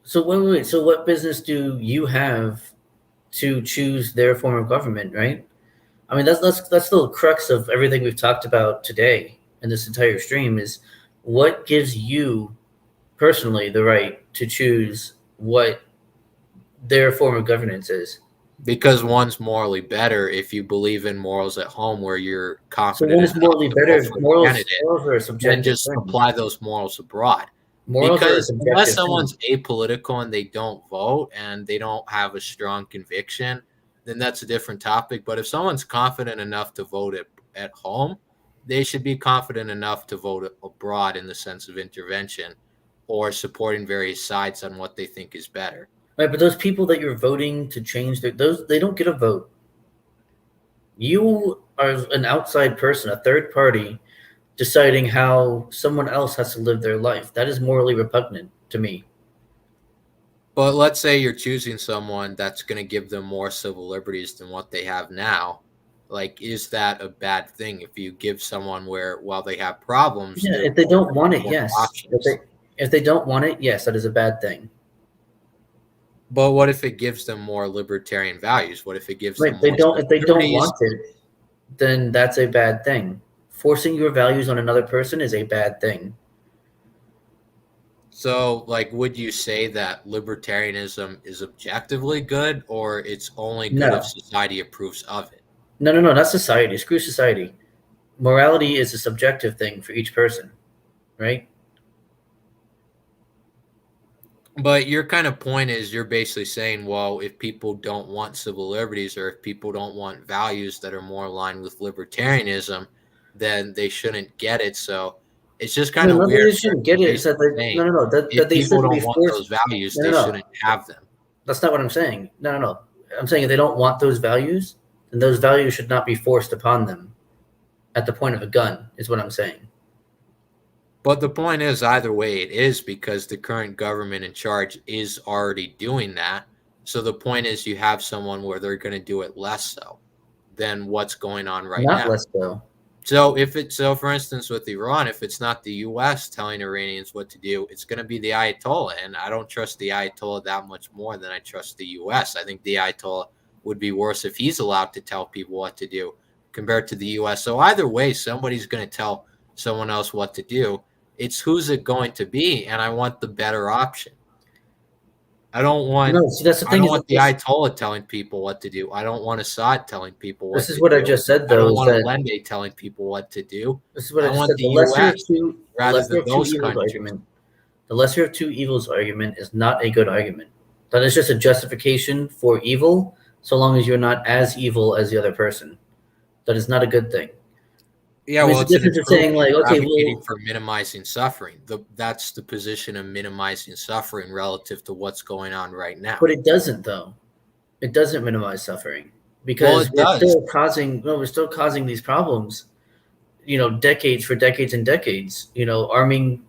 So wait. So what business do you have to choose their form of government? Right? I mean, that's the crux of everything we've talked about today in this entire stream. Is what gives you personally the right to choose what their form of governance is? Because one's morally better if you believe in morals at home, where you're confident. So one is morally better. Morals are a subjective and just thing. apply those morals abroad. Morals because are unless someone's apolitical and they don't vote and they don't have a strong conviction, then that's a different topic. But if someone's confident enough to vote at home, they should be confident enough to vote abroad in the sense of intervention or supporting various sides on what they think is better. Right, but those people that you're voting to change they don't get a vote. You are an outside person, a third party, deciding how someone else has to live their life. That is morally repugnant to me. But let's say you're choosing someone that's going to give them more civil liberties than what they have now. Like, is that a bad thing if you give someone while they have problems? Yeah, if they don't want it, yes. If they don't want it, yes, that is a bad thing. But what if it gives them more libertarian values? What if it gives them if they don't want it, then that's a bad thing. Forcing your values on another person is a bad thing. So, like, would you say that libertarianism is objectively good, or it's only good if society approves of it? No, not society. Screw society. Morality is a subjective thing for each person, right? But your kind of point is you're basically saying, well, if people don't want civil liberties or if people don't want values that are more aligned with libertarianism, then they shouldn't get it. So it's just kind of weird. They shouldn't get it. That they shouldn't be forced. Those values, they shouldn't have them. That's not what I'm saying. No. I'm saying if they don't want those values, then those values should not be forced upon them at the point of a gun, is what I'm saying. But the point is, either way, it is because the current government in charge is already doing that. So the point is, you have someone where they're going to do it less so than what's going on right now. Not less so. So for instance, with Iran, if it's not the U.S. telling Iranians what to do, it's going to be the Ayatollah. And I don't trust the Ayatollah that much more than I trust the U.S. I think the Ayatollah would be worse if he's allowed to tell people what to do compared to the U.S. So either way, somebody's going to tell someone else what to do. It's who's it going to be, and I want the better option. I don't want. No, see, that's the thing. I don't want the Ayatollah telling people what to do. I don't want Assad telling people what to do. This is what I just said, though. I don't want Allende telling people what to do. This is what I just said. The lesser of two evils argument is not a good argument. That is just a justification for evil, so long as you're not as evil as the other person. That is not a good thing. Yeah, well, it's difference of saying like, okay, for minimizing suffering. That's the position of minimizing suffering relative to what's going on right now. But it doesn't, though. It doesn't minimize suffering because we're still causing these problems. Decades and decades. Arming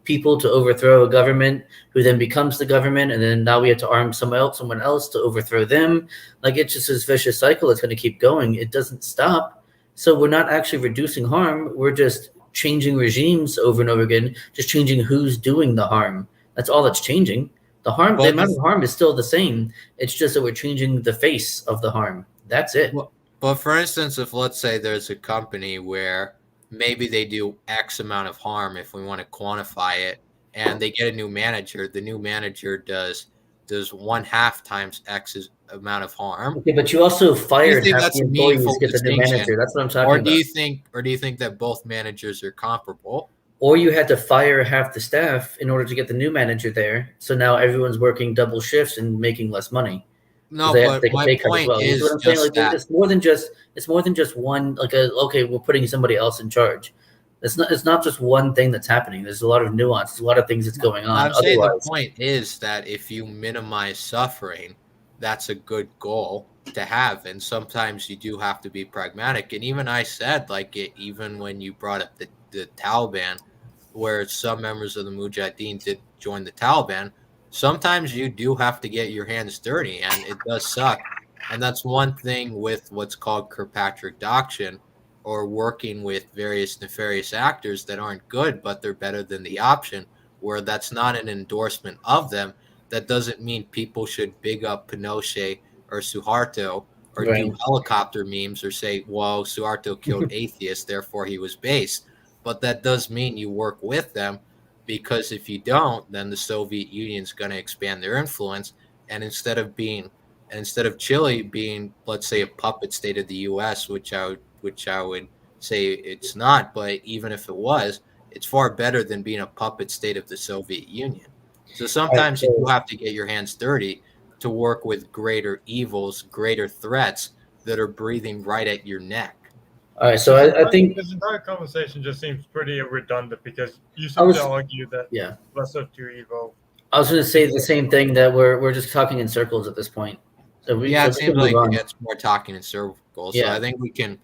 people to overthrow a government who then becomes the government, and then now we have to arm someone else to overthrow them. Like, it's just this vicious cycle. It's going to keep going. It doesn't stop. So we're not actually reducing harm. We're just changing regimes over and over again, just changing who's doing the harm. That's all that's changing. The amount of harm is still the same. It's just that we're changing the face of the harm. That's it. But for instance, if let's say there's a company where maybe they do X amount of harm, if we want to quantify it, and they get a new manager, the new manager does does 1/2 times X's amount of harm. Okay, but you also Do you fired think half that's the a employees meaningful to get the new distinction, manager. That's what I'm talking or about. do you think that both managers are comparable? Or you had to fire half the staff in order to get the new manager there. So now everyone's working double shifts and making less money because No, they have to but take a my pay cut as point well. You see what is I'm saying? Like just that. it's more than just one. Like okay, we're putting somebody else in charge. It's not just one thing that's happening. There's a lot of nuance. There's a lot of things that's going on. I'm saying the Otherwise, point is that if you minimize suffering, that's a good goal to have. And sometimes you do have to be pragmatic. And even I said, like, even when you brought up the Taliban, where some members of the Mujahideen did join the Taliban, sometimes you do have to get your hands dirty, and it does suck. And that's one thing with what's called Kirkpatrick Doctrine, or working with various nefarious actors that aren't good, but they're better than the option, where that's not an endorsement of them. That doesn't mean people should big up Pinochet or Suharto or right? do helicopter memes or say, well, Suharto killed atheists, therefore he was based. But that does mean you work with them, because if you don't, then the Soviet Union's going to expand their influence. And instead of Chile being, let's say, a puppet state of the U.S., which I would say it's not, but even if it was, it's far better than being a puppet state of the Soviet Union. So All right, sometimes you do have to get your hands dirty to work with greater evils, greater threats that are breathing right at your neck. all right. So I think this entire conversation just seems pretty redundant because you I seem was to argue that yeah. lesser two evil. I was going to say the same thing that we're just talking in circles at this point. So we Yeah, so it we seems can move like on. it's more talking in circles. So Yeah. I think we can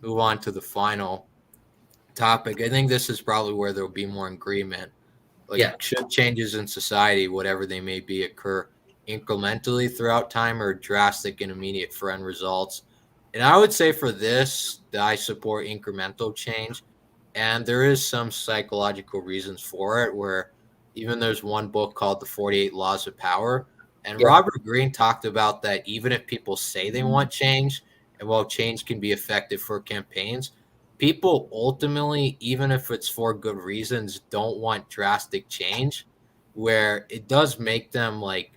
move on to the final topic. I think this is probably where there will be more agreement. Like, Yeah. should changes in society, whatever they may be, occur incrementally throughout time or drastic and immediate for end results? And I would say for this, that I support incremental change. And there is some psychological reasons for it, where even there's one book called The 48 Laws of Power. And Yeah. Robert Greene talked about that even if people say they want change, and while change can be effective for campaigns, people ultimately, even if it's for good reasons, don't want drastic change, where it does make them like,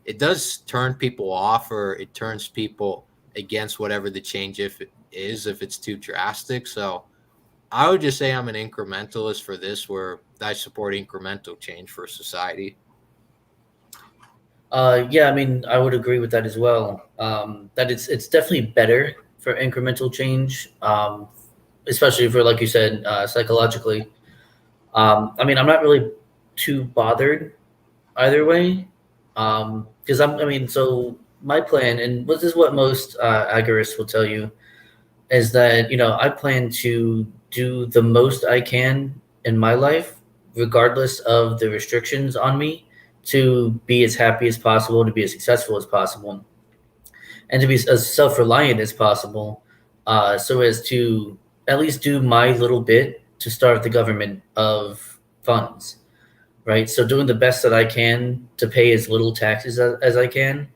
it does turn people off, or it turns people against whatever the change if it is, if it's too drastic. So I would just say I'm an incrementalist for this, where I support incremental change for society. Yeah, I mean, I would agree with that as well. That it's definitely better for incremental change, especially for, like you said, psychologically. I mean, I'm not really too bothered either way, because I mean, so my plan, and this is what most agorists will tell you, is that I plan to do the most I can in my life, regardless of the restrictions on me, to be as happy as possible, to be as successful as possible, and to be as self-reliant as possible, so as to at least do my little bit to starve the government of funds, right? So doing the best that I can to pay as little taxes as I can,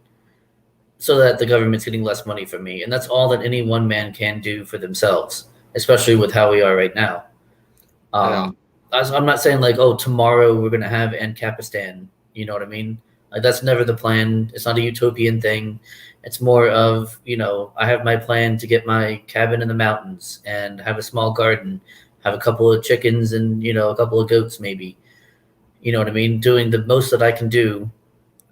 so that the government's getting less money from me. And that's all that any one man can do for themselves, especially with how we are right now. Yeah. I'm not saying like, oh, tomorrow we're going to have Ancapistan. You know what I mean? Like, that's never the plan. It's not a utopian thing. It's more of, I have my plan to get my cabin in the mountains and have a small garden, have a couple of chickens and, a couple of goats maybe. You know what I mean? Doing the most that I can do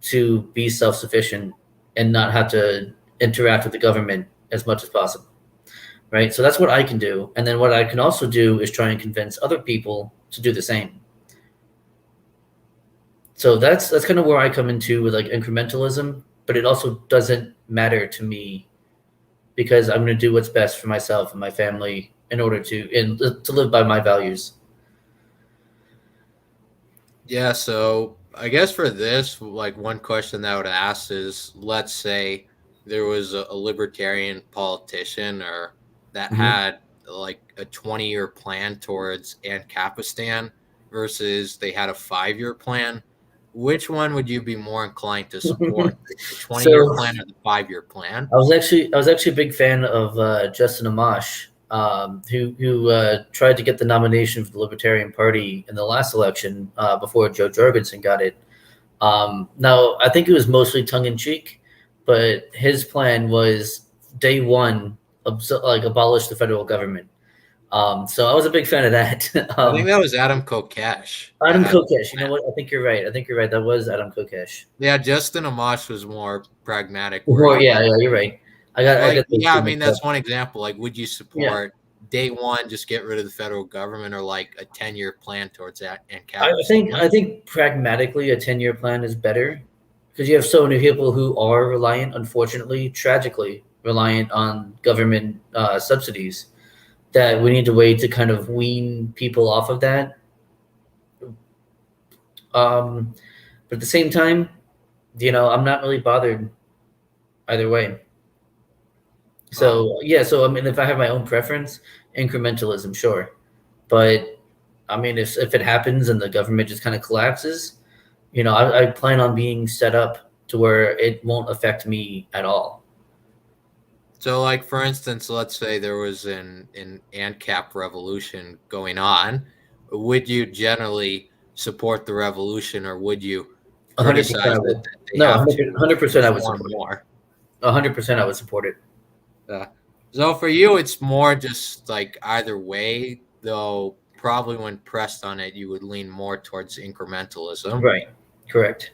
to be self-sufficient and not have to interact with the government as much as possible, right? So that's what I can do. And then what I can also do is try and convince other people to do the same. So that's kind of where I come into with like incrementalism, but it also doesn't matter to me, because I'm going to do what's best for myself and my family in order to live by my values. Yeah, so I guess for this, like, one question that I would ask is, let's say there was a libertarian politician or that Mhm. had like a 20-year plan towards Ancapistan versus they had a 5-year plan. Which one would you be more inclined to support? The 20-year So plan or the 5-year plan? I was actually a big fan of Justin Amash, who tried to get the nomination for the Libertarian Party in the last election before Joe Jorgensen got it. Now, I think it was mostly tongue in cheek, but his plan was day one, abolish the federal government. So I was a big fan of that. I think that was Adam Kokesh. Adam That had the Kokesh, you know plan. what? I think you're right. I think you're right. That was Adam Kokesh. Yeah, Justin Amash was more pragmatic, where Or he yeah, was yeah, you're right. I like, got those yeah, two I mean mixed up. that's one example. Like, would you Yeah, support day one just get rid of the federal government, or like a 10-year plan towards that and cap I think restoring? I think pragmatically a 10-year plan is better because you have so many people who are reliant, unfortunately, tragically reliant on government subsidies that we need to wait to kind of wean people off of that. But at the same time, I'm not really bothered either way. Oh. So yeah, so I mean, if I have my own preference, incrementalism, sure. But I mean, if it happens and the government just kind of collapses, I plan on being set up to where it won't affect me at all. So, like for instance, let's say there was an ANCAP revolution going on. Would you generally support the revolution, or would you 100%. criticize I it would. that they No, have to 100%. I would reform support it. more? 100%. I would support it. So for you, it's more just like either way, though probably when pressed on it, you would lean more towards incrementalism. Right. Correct.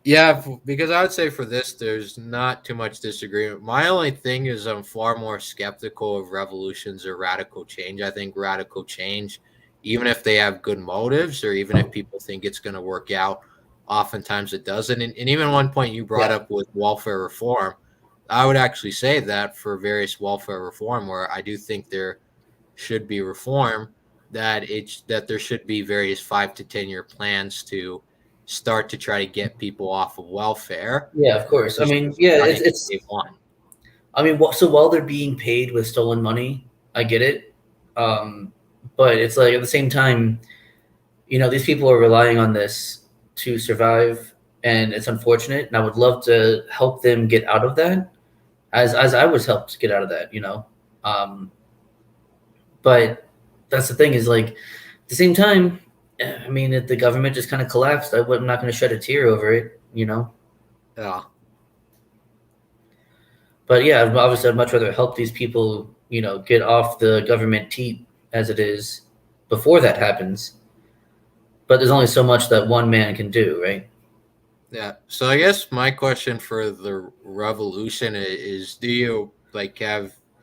Yeah, because I would say for this, there's not too much disagreement. My only thing is I'm far more skeptical of revolutions or radical change. I think radical change, even if they have good motives or even if people think it's going to work out, oftentimes it doesn't. And even one point you brought up with welfare reform, I would actually say that for various welfare reform, where I do think there should be reform, that there should be various 5 to 10 year plans to start to try to get people off of welfare. Yeah, of course. I mean, yeah, it's. Day one. I mean, so while they're being paid with stolen money, I get it. But it's like at the same time, these people are relying on this to survive, and it's unfortunate. And I would love to help them get out of that, as I was helped get out of that. But that's the thing is like at the same time, I mean, if the government just kind of collapsed, I'm not going to shed a tear over it. Yeah. But yeah, obviously, I'd much rather help these people, get off the government teat as it is before that happens. But there's only so much that one man can do, right? Yeah. So I guess my question for the revolution is, do you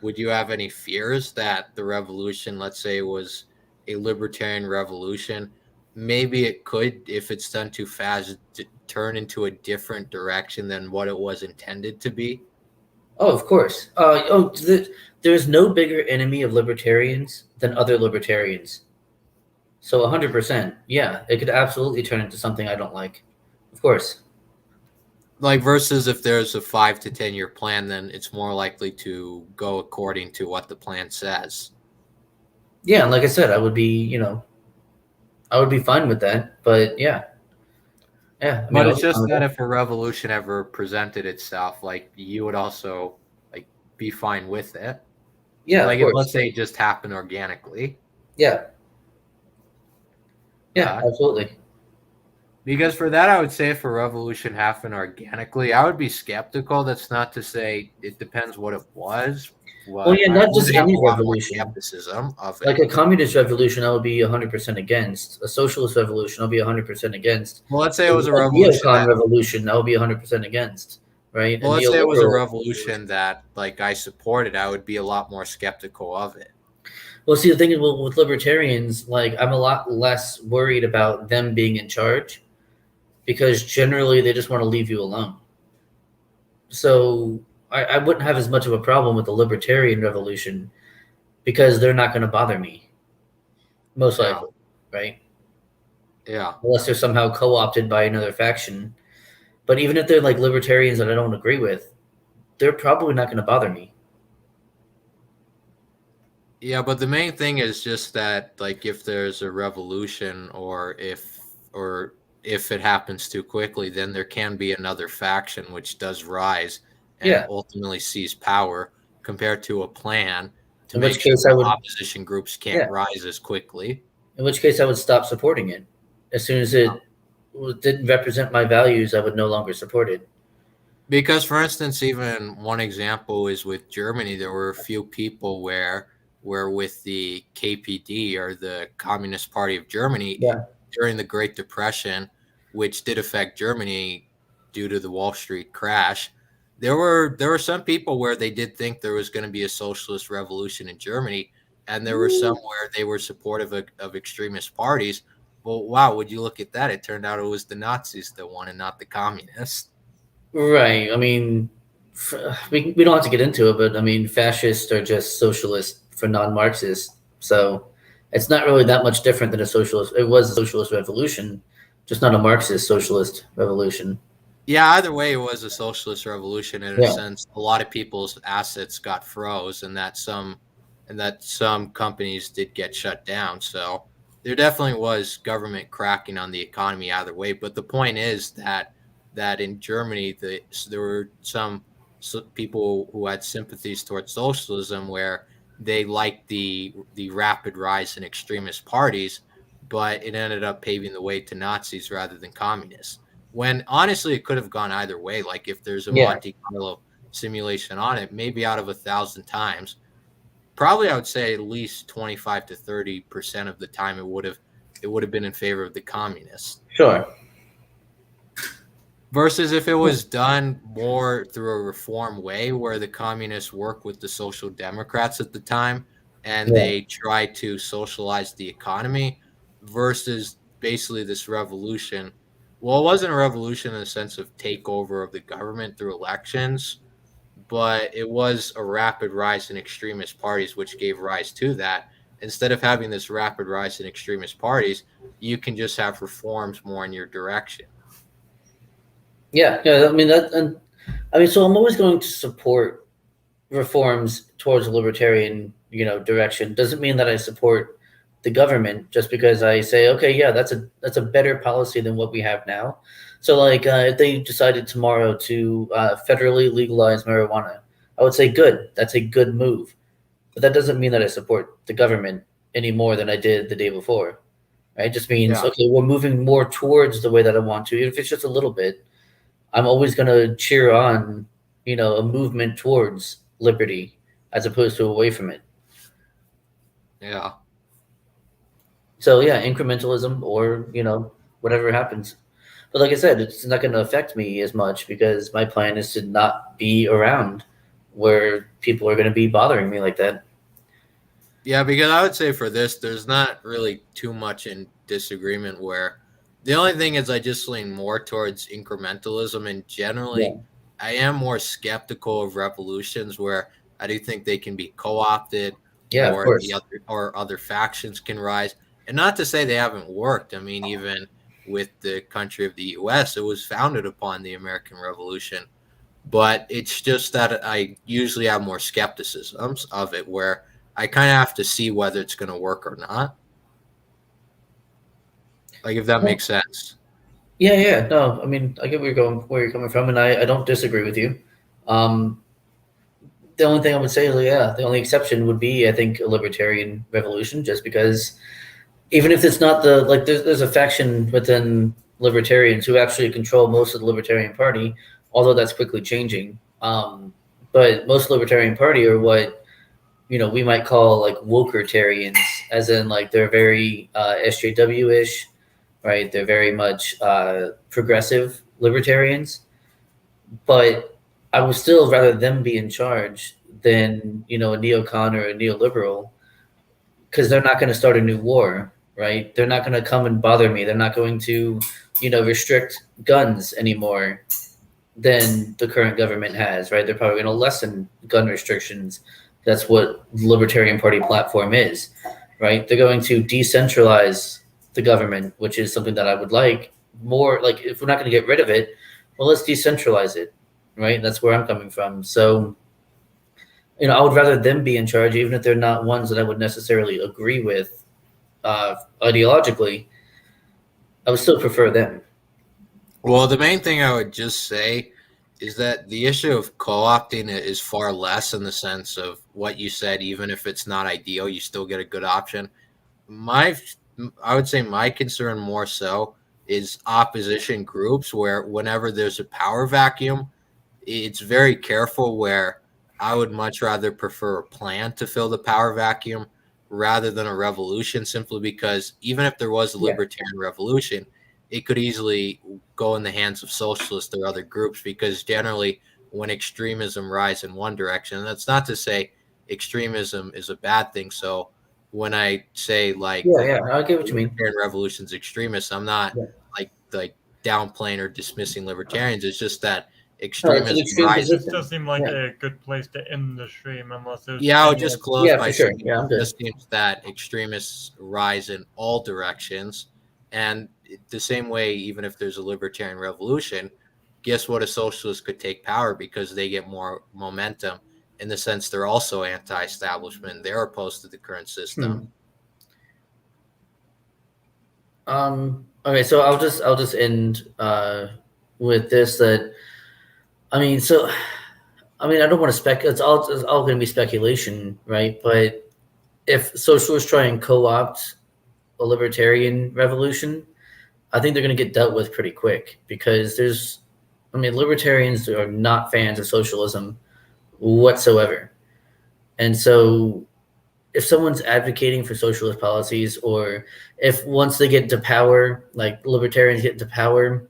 would you have any fears that the revolution, let's say, was a libertarian revolution? Maybe it could, if it's done too fast, turn into a different direction than what it was intended to be. Oh, of course. There's no bigger enemy of libertarians than other libertarians. So 100%, yeah, it could absolutely turn into something I don't like. Of course. Like versus if there's a 5 to 10 year plan, then it's more likely to go according to what the plan says. Yeah, and like I said, I would be fine with that. But yeah. Yeah. But it's just that if a revolution ever presented itself, like you would also like be fine with it. Yeah, like of if, course. let's say it just happened organically. Yeah. Yeah, absolutely. Because for that, I would say if a revolution happened organically, I would be skeptical. That's not to say it depends what it was. Well, yeah, not just any revolution. Skepticism of it. Like a communist revolution, I would be 100% against. A socialist revolution, I'll be 100% against. Well, let's say it was a revolution. Neocon revolution, I would be 100% against. Right? Well, let's say it was a revolution that, like, I supported. I would be a lot more skeptical of it. Well, see, the thing is, with libertarians, like, I'm a lot less worried about them being in charge because generally they just want to leave you alone. So I wouldn't have as much of a problem with the libertarian revolution because they're not going to bother me. Most likely, right? Yeah. Unless they're somehow co-opted by another faction. But even if they're like libertarians that I don't agree with, they're probably not going to bother me. Yeah, but the main thing is just that, like, if there's a revolution or if it happens too quickly, then there can be another faction which does rise and ultimately seize power compared to a plan to make sure that opposition groups can't rise as quickly. In which case, I would stop supporting it as soon as it didn't represent my values, I would no longer support it. Because, for instance, even one example is with Germany. There were a few people where with the KPD, or the Communist Party of Germany, Yeah. during the Great Depression, which did affect Germany due to the Wall Street crash. There were some people where they did think there was going to be a socialist revolution in Germany, and there were some where they were supportive of extremist parties. Well, wow, would you look at that? It turned out it was the Nazis that won and not the communists. Right. I mean, we don't have to get into it, but I mean, fascists are just socialists for non-Marxists. So it's not really that much different than a socialist. It was a socialist revolution, just not a Marxist socialist revolution. Yeah, either way, it was a socialist revolution. In a Yeah. sense, a lot of people's assets got froze, and that some companies did get shut down. So there definitely was government cracking on the economy either way. But the point is that in Germany, there were some people who had sympathies towards socialism, where they liked the rapid rise in extremist parties, but it ended up paving the way to Nazis rather than communists, when honestly it could have gone either way. Like, if there's a Yeah. Monte Carlo simulation on it, maybe out of 1,000 times, probably I would say at least 25 to 30% of the time it would have been in favor of the communists. Sure. Versus if it was done more through a reform way, where the communists work with the social democrats at the time and Yeah. they try to socialize the economy, versus basically this revolution. Well, it wasn't a revolution in the sense of takeover of the government through elections, but it was a rapid rise in extremist parties, which gave rise to that. Instead of having this rapid rise in extremist parties, you can just have reforms more in your direction. Yeah. Yeah. I mean that, and I mean, so I'm always going to support reforms towards a libertarian, direction. Doesn't mean that I support the government just because I say, okay, yeah, that's a better policy than what we have now. So, like, if they decided tomorrow to federally legalize marijuana, I would say, good. That's a good move. But that doesn't mean that I support the government any more than I did the day before. Right? It just means, Yeah. okay, we're moving more towards the way that I want to, even if it's just a little bit. I'm always going to cheer on, a movement towards liberty as opposed to away from it. Yeah. So yeah, incrementalism or, whatever happens. But like I said, it's not going to affect me as much because my plan is to not be around where people are going to be bothering me like that. Yeah, because I would say for this, there's not really too much in disagreement, where the only thing is I just lean more towards incrementalism, and Yeah. generally I am more skeptical of revolutions where I do think they can be co-opted, Yeah, of course. or other factions can rise. And not to say they haven't worked. I mean, even with the country of the US, it was founded upon the American Revolution. But it's just that I usually have more skepticisms of it, where I kind of have to see whether it's going to work or not. Like, if that makes sense. Yeah, yeah. No, I mean, I get where you're coming from, and I don't disagree with you. Um, the only thing I would say is, yeah, the only exception would be, I think, a libertarian revolution, just because even if it's not there's a faction within libertarians who actually control most of the Libertarian Party, although that's quickly changing. But most Libertarian Party are what we might call like wokertarians, as in like they're very SJW-ish, right? They're very much progressive libertarians, but I would still rather them be in charge than a neocon or a neoliberal, because they're not going to start a new war, right? They're not going to come and bother me. They're not going to, restrict guns anymore than the current government has, right? They're probably going to lessen gun restrictions. That's what the Libertarian Party platform is, right? They're going to decentralize the government, which is something that I would like more. Like, if we're not going to get rid of it, well, let's decentralize it, right? That's where I'm coming from. So, I would rather them be in charge, even if they're not ones that I would necessarily agree with ideologically. I would still prefer them. Well, the main thing I would just say is that the issue of co-opting it is far less, in the sense of what you said. Even if it's not ideal, you still get a good option. I would say my concern more so is opposition groups, where whenever there's a power vacuum, it's very careful, where I would much rather prefer a plan to fill the power vacuum rather than a revolution, simply because even if there was a Yeah. libertarian revolution, it could easily go in the hands of socialists or other groups, because generally when extremism rise in one direction, and that's not to say extremism is a bad thing. So when I say like Yeah, I get what you mean. libertarian revolution's extremists, I'm not Yeah. like downplaying or dismissing libertarians. It's just that No, it's extremism an extreme rises. This position. does seem like Yeah. a good place to end the stream, unless there's Yeah, I would any just other- close Yeah, by for sure. saying Yeah, I'm it good. just seems that extremists rise in all directions. And the same way, even if there's a libertarian revolution, guess what? A socialist could take power because they get more momentum, in the sense they're also anti-establishment. They're opposed to the current system. Okay, so I'll just end with this, that I mean, so I mean, I don't want to speculate. It's all going to be speculation, right? But if socialists try and co-opt a libertarian revolution, I think they're going to get dealt with pretty quick, because I mean, libertarians are not fans of socialism whatsoever. And so if someone's advocating for socialist policies, or if once they get into power, like libertarians get into power,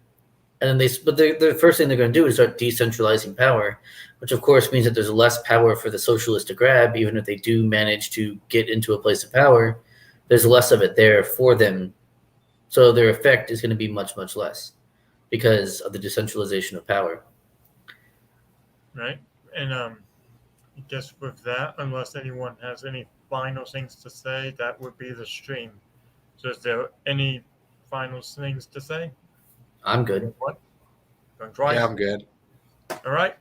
and then the first thing they're going to do is start decentralizing power, which of course means that there's less power for the socialists to grab. Even if they do manage to get into a place of power, there's less of it there for them. So their effect is going to be much, much less because of the decentralization of power. right? And I guess with that, unless anyone has any final things to say, that would be the stream. So is there any final things to say? I'm good. What? Going twice? Yeah, I'm good. All right.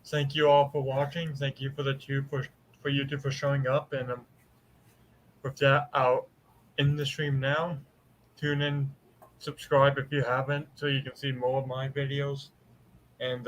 Thank you all for watching. Thank you for for you two for showing up. And with that, I'll end the stream now. Tune in, subscribe if you haven't, so you can see more of my videos. And